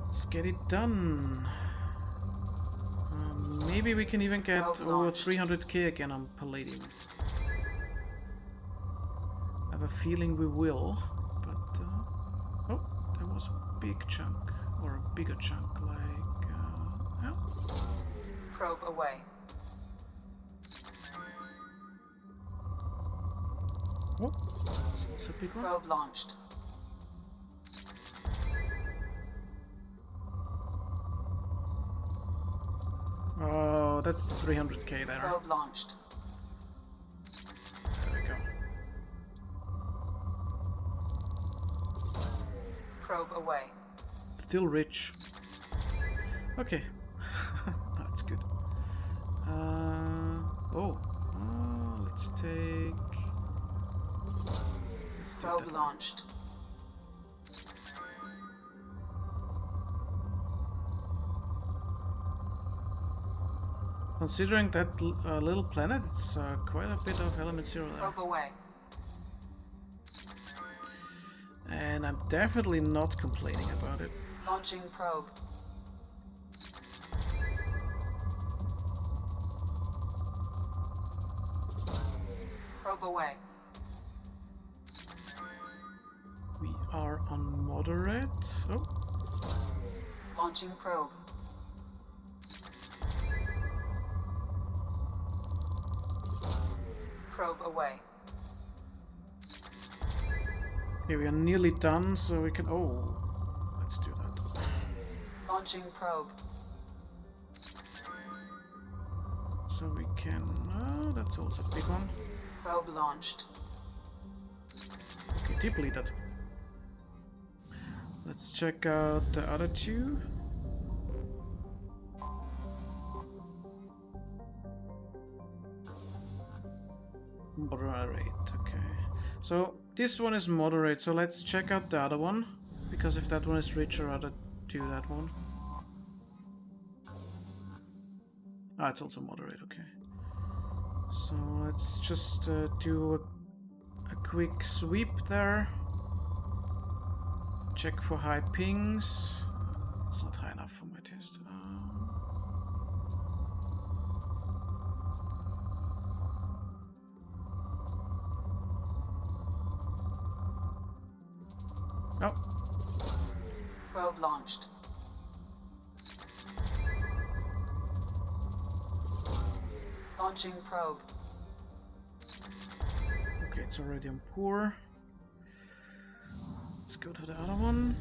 Let's get it done. Maybe we can even get over 300k again on Palladium. I have a feeling we will, but oh, there was a big chunk, or a bigger chunk, like yeah. Probe away. Oh, it's a big one. Probe launched. Oh, that's the 300k there. Probe launched. There we go. Probe away. Still rich. Okay. That's good. Let's take... Let's do Probe that. launched. Considering that little planet, it's quite a bit of element 0 there. Probe away. And I'm definitely not complaining about it. Launching probe. Probe away. We are on moderate. Oh. Launching probe. Probe away. Okay, we are nearly done, so we can... Oh, let's do that. Launching probe. So we can... Oh, that's also a big one. Probe launched. Okay, depleted. Let's check out the other two. Moderate, okay. So this one is moderate, so let's check out the other one. Because if that one is rich, I'd rather do that one. Ah, it's also moderate, okay. So let's just do a quick sweep there. Check for high pings. It's not high enough for my taste. Oh. Probe launched. Launching probe. Okay, it's already on poor. Let's go to the other one.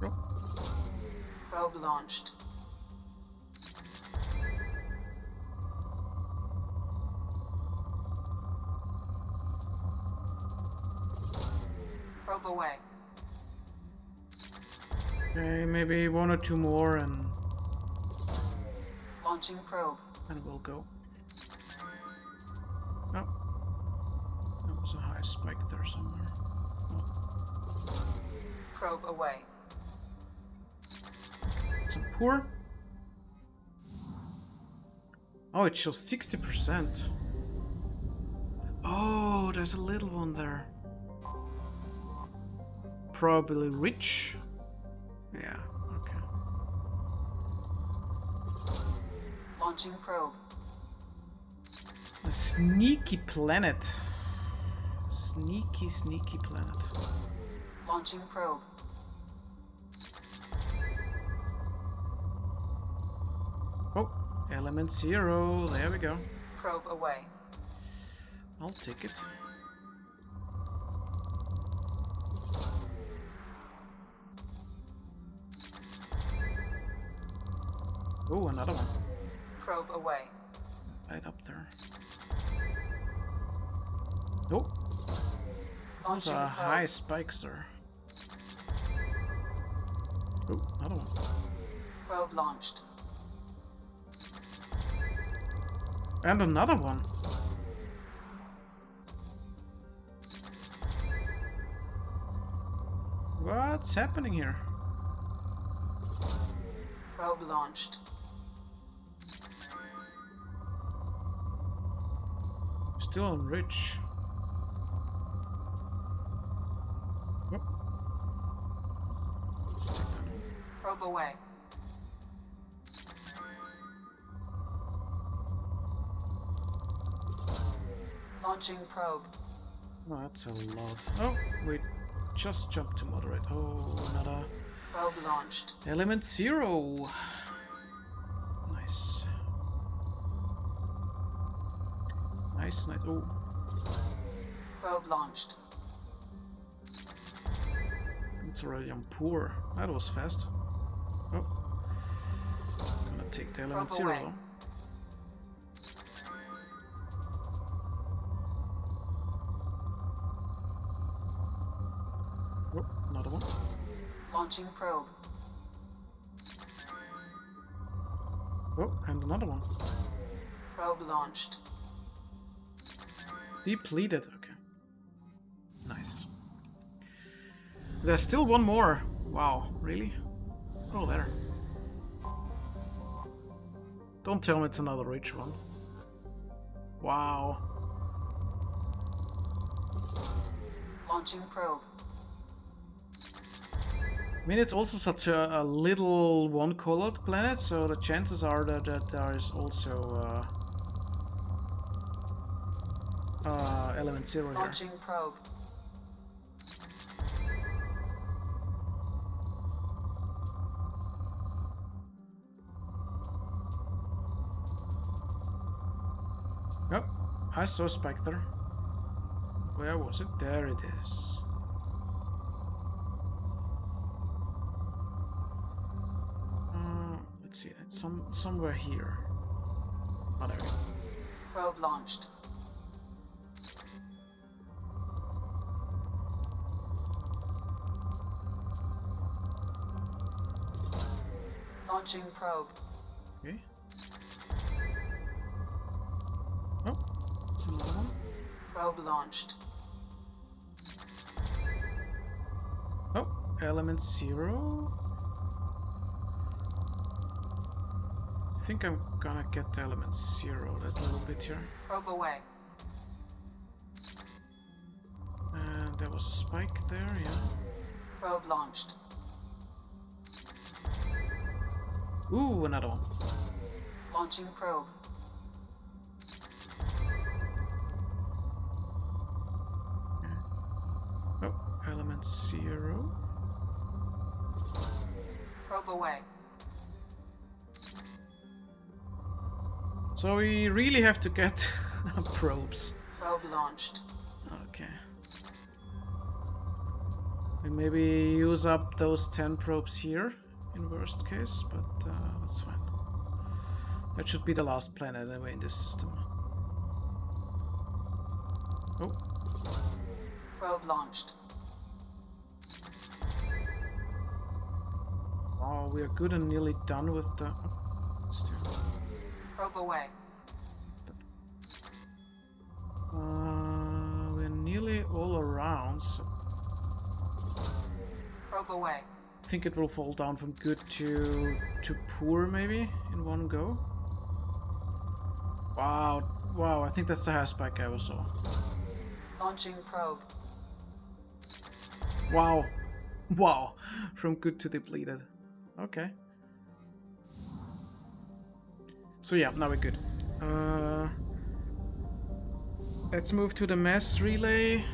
Oh. Probe launched. Probe away. Okay, maybe one or two more and Launching probe. And we'll go. Oh. There was a high spike there somewhere. Oh. Probe away. Some poor. Oh, it shows 60%. Oh, there's a little one there. Probably rich. Yeah, okay. Launching probe. A sneaky planet. Sneaky, sneaky planet. Launching probe. Oh, element 0. There we go. Probe away. I'll take it. Oh, another one. Probe away. Right up there. Oh. Those are high spikes there. Oh, another one. Probe launched. And another one. What's happening here? Probe launched. Still on Rich. Oh. Let's take that one. Probe away. Launching probe. Oh, that's a lot. Oh, we just jumped to moderate. Oh, another Probe launched. element 0. Nice. Nice, nice. Oh. Probe launched. It's already on poor. That was fast. Oh. Gonna take the element 0 away. though. Oh, another one. Launching probe. Oh, and another one. Probe launched. Depleted. Okay. Nice. There's still one more. Wow, really? Oh, there. Don't tell me it's another rich one. Wow. Launching probe. I mean, it's also such a little one-colored planet, so the chances are that there is also element 0 here. Launching probe. Oh, I saw Spectre. Where was it? There it is. Let's see, it's somewhere here. Oh, there. Probe launched. Launching probe. Okay. Oh, it's another one. Probe launched. Oh, element 0. I think I'm gonna get the element 0 that little bit here. Probe away. And there was a spike there, yeah. Probe launched. Ooh, another one. Launching probe. Oh, element 0. Probe away. So we really have to get probes. Probe launched. Okay. We maybe use up those 10 probes here, in worst case, but that's fine. That should be the last planet anyway in this system. Oh. Probe launched. Oh, we are good and nearly done with the... Let's do... Probe away. We're nearly all around, so... Probe away. I think it will fall down from good to poor, maybe, in one go. Wow, wow, I think that's the highest spike I ever saw. Launching probe. Wow, wow, from good to depleted. Okay. So yeah, now we're good. Let's move to the mass relay.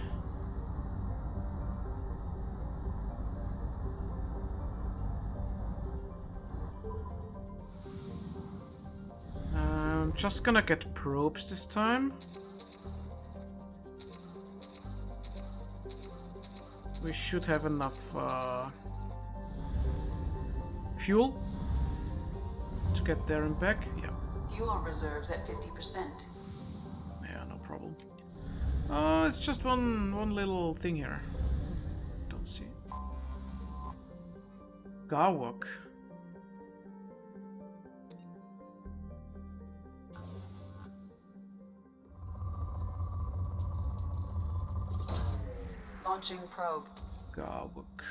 I'm just gonna get probes this time. We should have enough fuel to get there and back. Yeah. Fuel reserves at 50%. Yeah, no problem. It's just one little thing here. Don't see. Garwok. Launching probe. Garwok.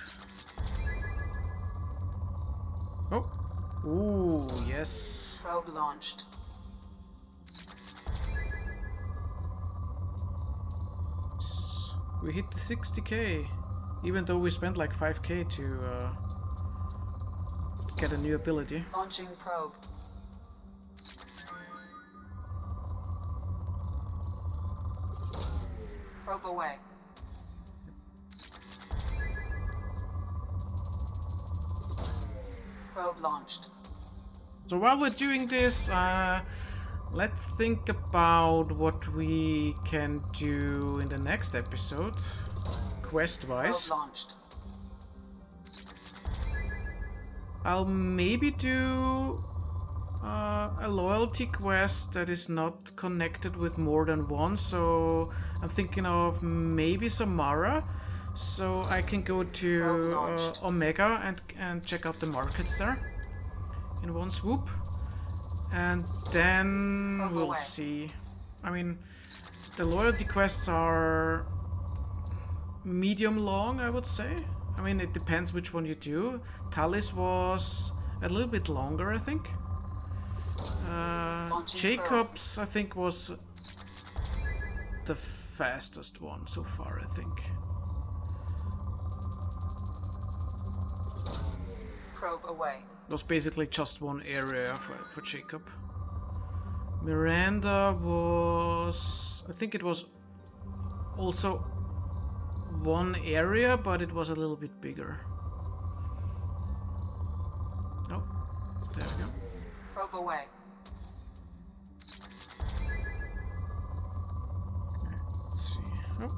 Ooh, yes. Probe launched. We hit the 60k, even though we spent like 5k to get a new ability. Launching probe. Probe away. Probe launched. So while we're doing this, let's think about what we can do in the next episode, quest-wise. Probe launched. I'll maybe do a loyalty quest that is not connected with more than one, so I'm thinking of maybe Samara, so I can go to Omega and check out the markets there in one swoop, and then we'll see. I mean, the loyalty quests are medium long, I would say. I mean, it depends which one you do. Tali's was a little bit longer, I think. Jacob's, I think, was the fastest one so far, I think. Probe away. It was basically just one area for Jacob. Miranda was... I think it was also one area, but it was a little bit bigger. Oh, there we go. Probe away. Let's see. Oh.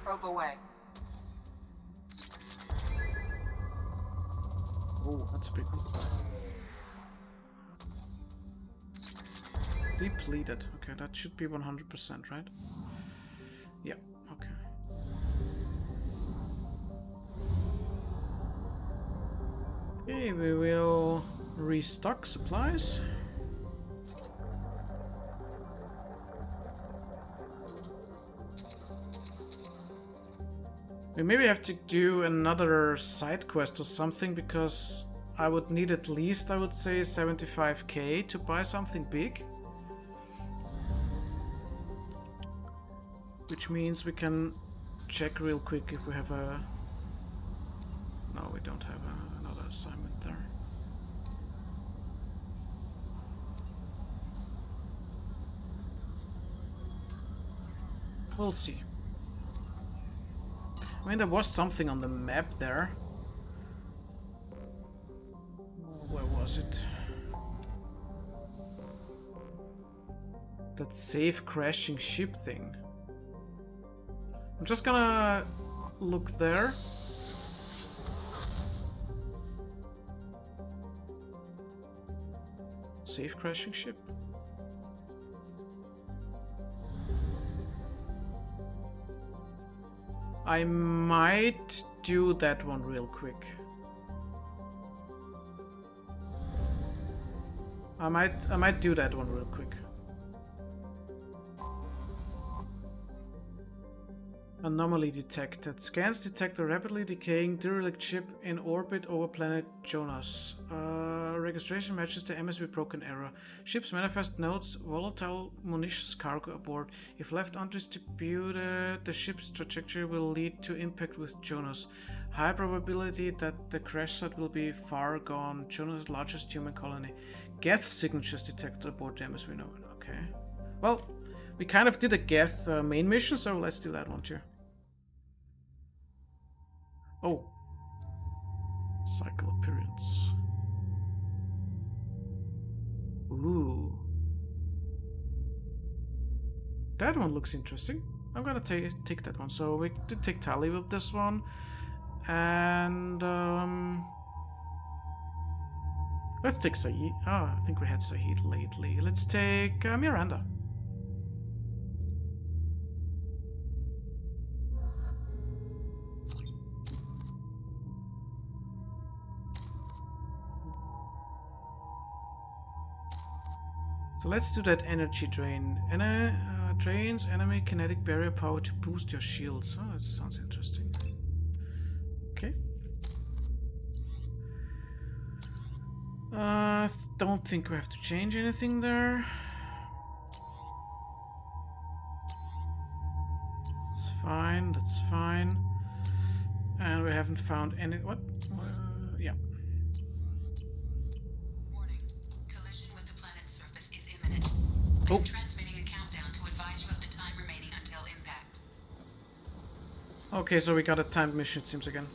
Probe away. Oh, that's a big one. Depleted. Okay, that should be 100%, right? Yeah, okay. Okay, we will restock supplies. We maybe have to do another side quest or something, because I would need at least, I would say, 75k to buy something big. Which means we can check real quick if we have a... No, we don't have another assignment there. We'll see. I mean, there was something on the map there. Where was it? That safe crashing ship thing. I'm just gonna look there. Safe crashing ship. I might do that one real quick. I might do that one real quick. Anomaly detected. Scans detect a rapidly decaying derelict ship in orbit over planet Jonas. Registration matches the MSV Broken Arrow. Ship's manifest notes volatile munitions cargo aboard. If left undistributed, the ship's trajectory will lead to impact with Jonas. High probability that the crash site will be far gone. Jonas' largest human colony. Geth signatures detected aboard the MSV Normandy. Okay. Well, we kind of did a Geth main mission, so let's do that one too. Oh. Cycle appearance. Ooh. That one looks interesting. I'm gonna take that one. So we did take Tali with this one. And let's take Saeed. Oh, I think we had Saeed lately. Let's take Miranda. So let's do that energy drain. Drains enemy kinetic barrier power to boost your shields. Oh, that sounds interesting. Okay. Don't think we have to change anything there. It's fine, that's fine. And we haven't found any... what? Yeah. Warning. Collision with the planet's surface is imminent. I am transmitting a countdown to advise you of the time remaining until impact. Okay, so we got a timed mission, it seems again.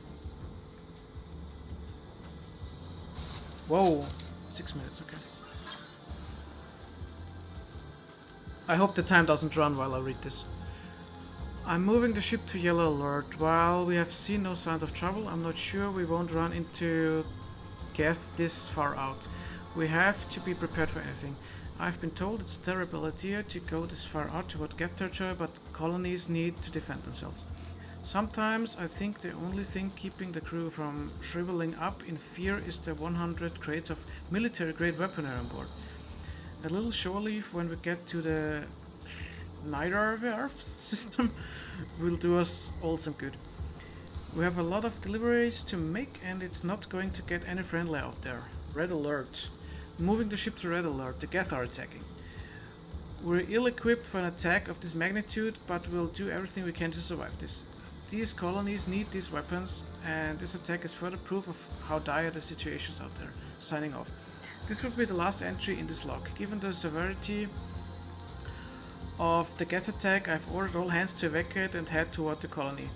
Whoa. 6 minutes, okay. I hope the time doesn't run while I read this. I'm moving the ship to yellow alert. While we have seen no signs of trouble, I'm not sure we won't run into Geth this far out. We have to be prepared for anything. I've been told it's a terrible idea to go this far out toward Geth territory, but colonies need to defend themselves. Sometimes I think the only thing keeping the crew from shriveling up in fear is the 100 crates of military-grade weaponry on board. A little shore leave when we get to the Nidarve system will do us all some good. We have a lot of deliveries to make and it's not going to get any friendly out there. Red alert. Moving the ship to red alert. The Geth are attacking. We're ill-equipped for an attack of this magnitude, but we'll do everything we can to survive this. These colonies need these weapons, and this attack is further proof of how dire the situation is out there. Signing off. This will be the last entry in this log. Given the severity of the Geth attack, I've ordered all hands to evacuate and head toward the colony.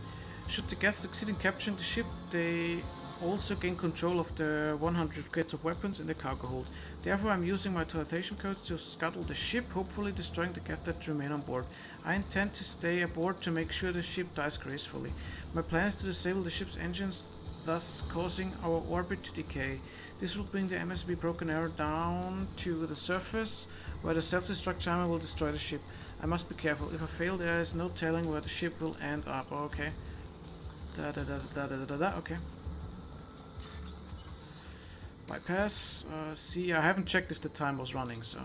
Should the Geth succeed in capturing the ship, they also gain control of the 100 crates of weapons in the cargo hold. Therefore, I'm using my teleportation codes to scuttle the ship, hopefully destroying the Geth that remain on board. I intend to stay aboard to make sure the ship dies gracefully. My plan is to disable the ship's engines, thus causing our orbit to decay. This will bring the MSV Broken Arrow down to the surface, where the self-destruct timer will destroy the ship. I must be careful. If I fail, there is no telling where the ship will end up. Okay. Okay. Bypass. See, I haven't checked if the time was running, so...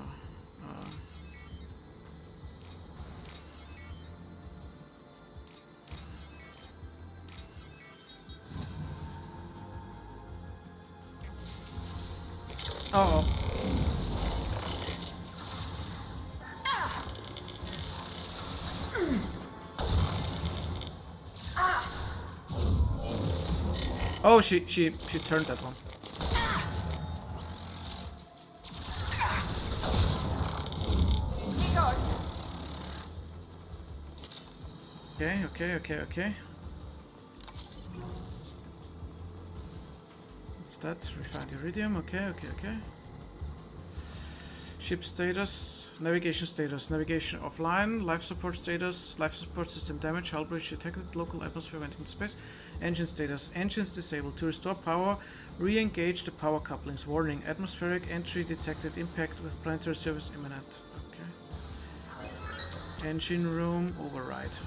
Uh-oh. Oh, she turned that one. Okay. What's that? Refined iridium. Okay. Ship status, navigation offline, life support status, life support system damage, hull breach detected, local atmosphere went into space, engine status, engines disabled. To restore power, re-engage the power couplings. Warning, atmospheric entry detected, impact with planetary service imminent. Okay. Engine room override. Okay.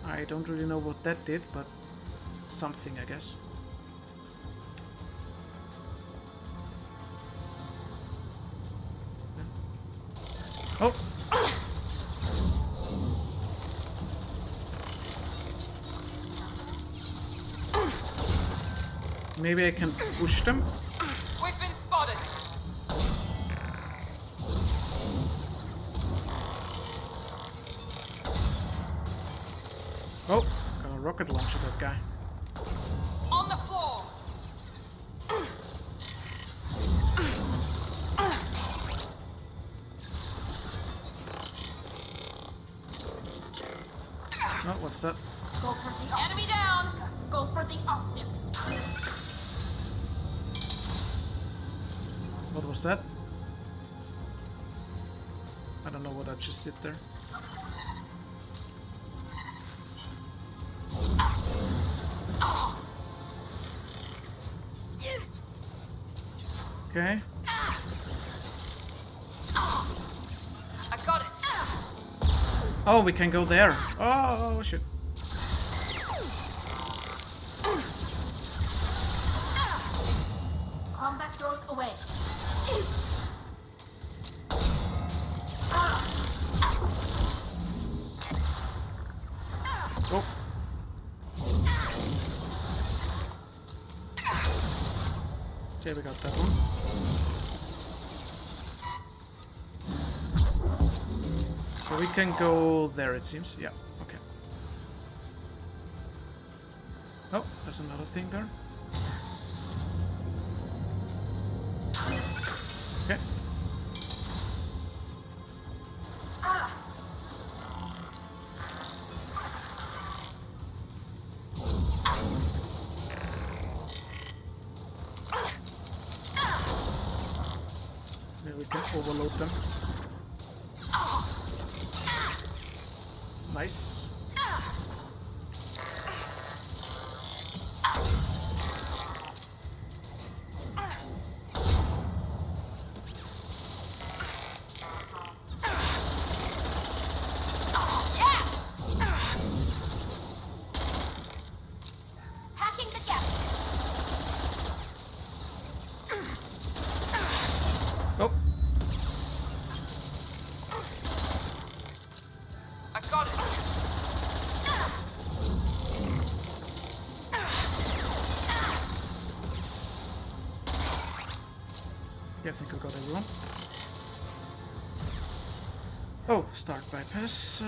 I don't really know what that did, but something, I guess. Oh! Maybe I can push them? We've been spotted! Oh! Got a rocket launcher, that guy. On the floor! Oh, what's that? Go for the enemy down! Go for the optics! What was that? I don't know what I just did there. Okay. I got it! Oh, we can go there. Oh, shit. Combat drones away. Oh. Okay, we got that one. So we can go there, it seems. Yeah, okay. Oh, there's another thing there. Okay. Maybe we can overload them. Nice. I think we got everyone. Oh, start bypass.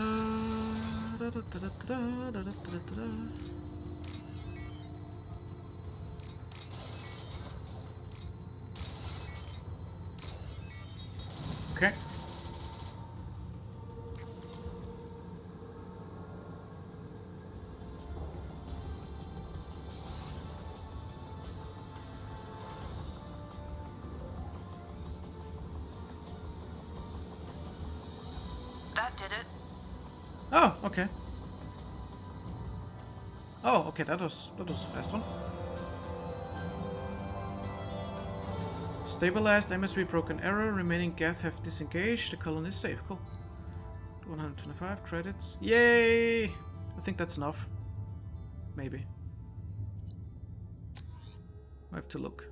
Okay. That did it. Oh, okay. Oh, okay, that was a fast one. Stabilized, MSV Broken Arrow, remaining Geth have disengaged, the colony is safe. Cool. 125 credits. Yay! I think that's enough. Maybe. I have to look.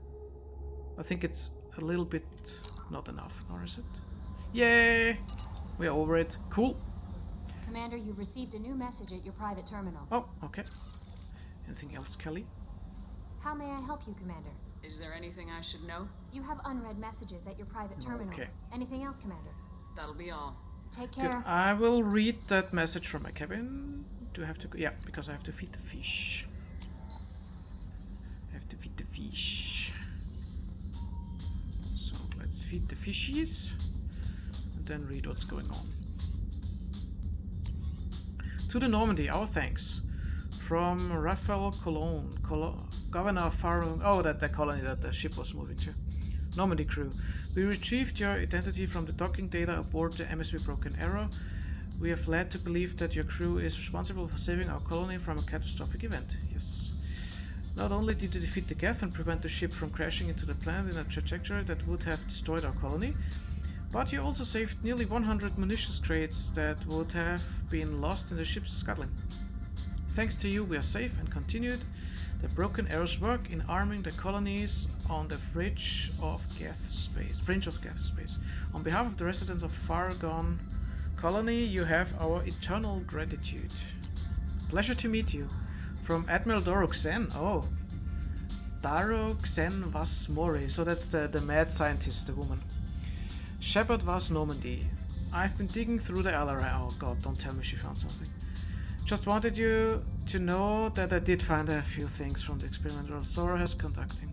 I think it's a little bit not enough, or is it? Yay! We're over it. Cool. Commander, you've received a new message at your private terminal. Oh, okay. Anything else, Kelly? How may I help you, Commander? Is there anything I should know? You have unread messages at your private terminal. Okay. Anything else, Commander? That'll be all. Take Good. care. I will read that message from my cabin. Do I have to go? Yeah, because I have to feed the fish. I have to feed the fish. So let's feed the fishies and then read what's going on. To the Normandy, our thanks. From Raphael Cologne, Governor of Faroe. Oh, that the colony that the ship was moving to. Normandy crew, we retrieved your identity from the docking data aboard the MSV Broken Arrow. We have led to believe that your crew is responsible for saving our colony from a catastrophic event. Yes. Not only did you defeat the Geth and prevent the ship from crashing into the planet in a trajectory that would have destroyed our colony, but you also saved nearly 100 munitions crates that would have been lost in the ship's scuttling. Thanks to you, we are safe and continued the Broken Arrow's work in arming the colonies on the fringe of Geth space. On behalf of the residents of Far Gone Colony, you have our eternal gratitude. Pleasure to meet you. From Admiral Doro Xen. Oh. Daro Xen Vas Mori. So that's the mad scientist, the woman. Shepard Vas Normandy. I've been digging through the LRI. Oh god, don't tell me she found something. Just wanted you to know that I did find a few things from the experiment Zora was conducting.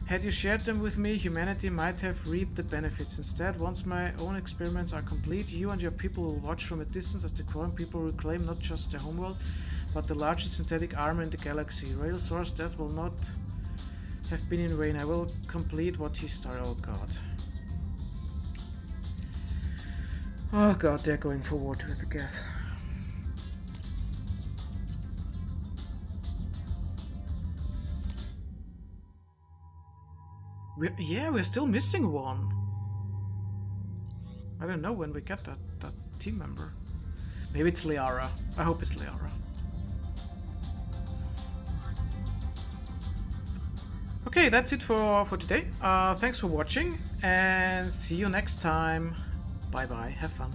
Had you shared them with me, humanity might have reaped the benefits. Instead, once my own experiments are complete, you and your people will watch from a distance as the Quarren people reclaim not just their homeworld, but the largest synthetic armor in the galaxy. Rail Sora's death will not have been in vain. I will complete what he started. Oh god. Oh god, they're going forward with the Geth. We're still missing one. I don't know when we get that team member. Maybe it's Liara. I hope it's Liara. Okay, that's it for today. Thanks for watching and see you next time. Bye bye. Have fun.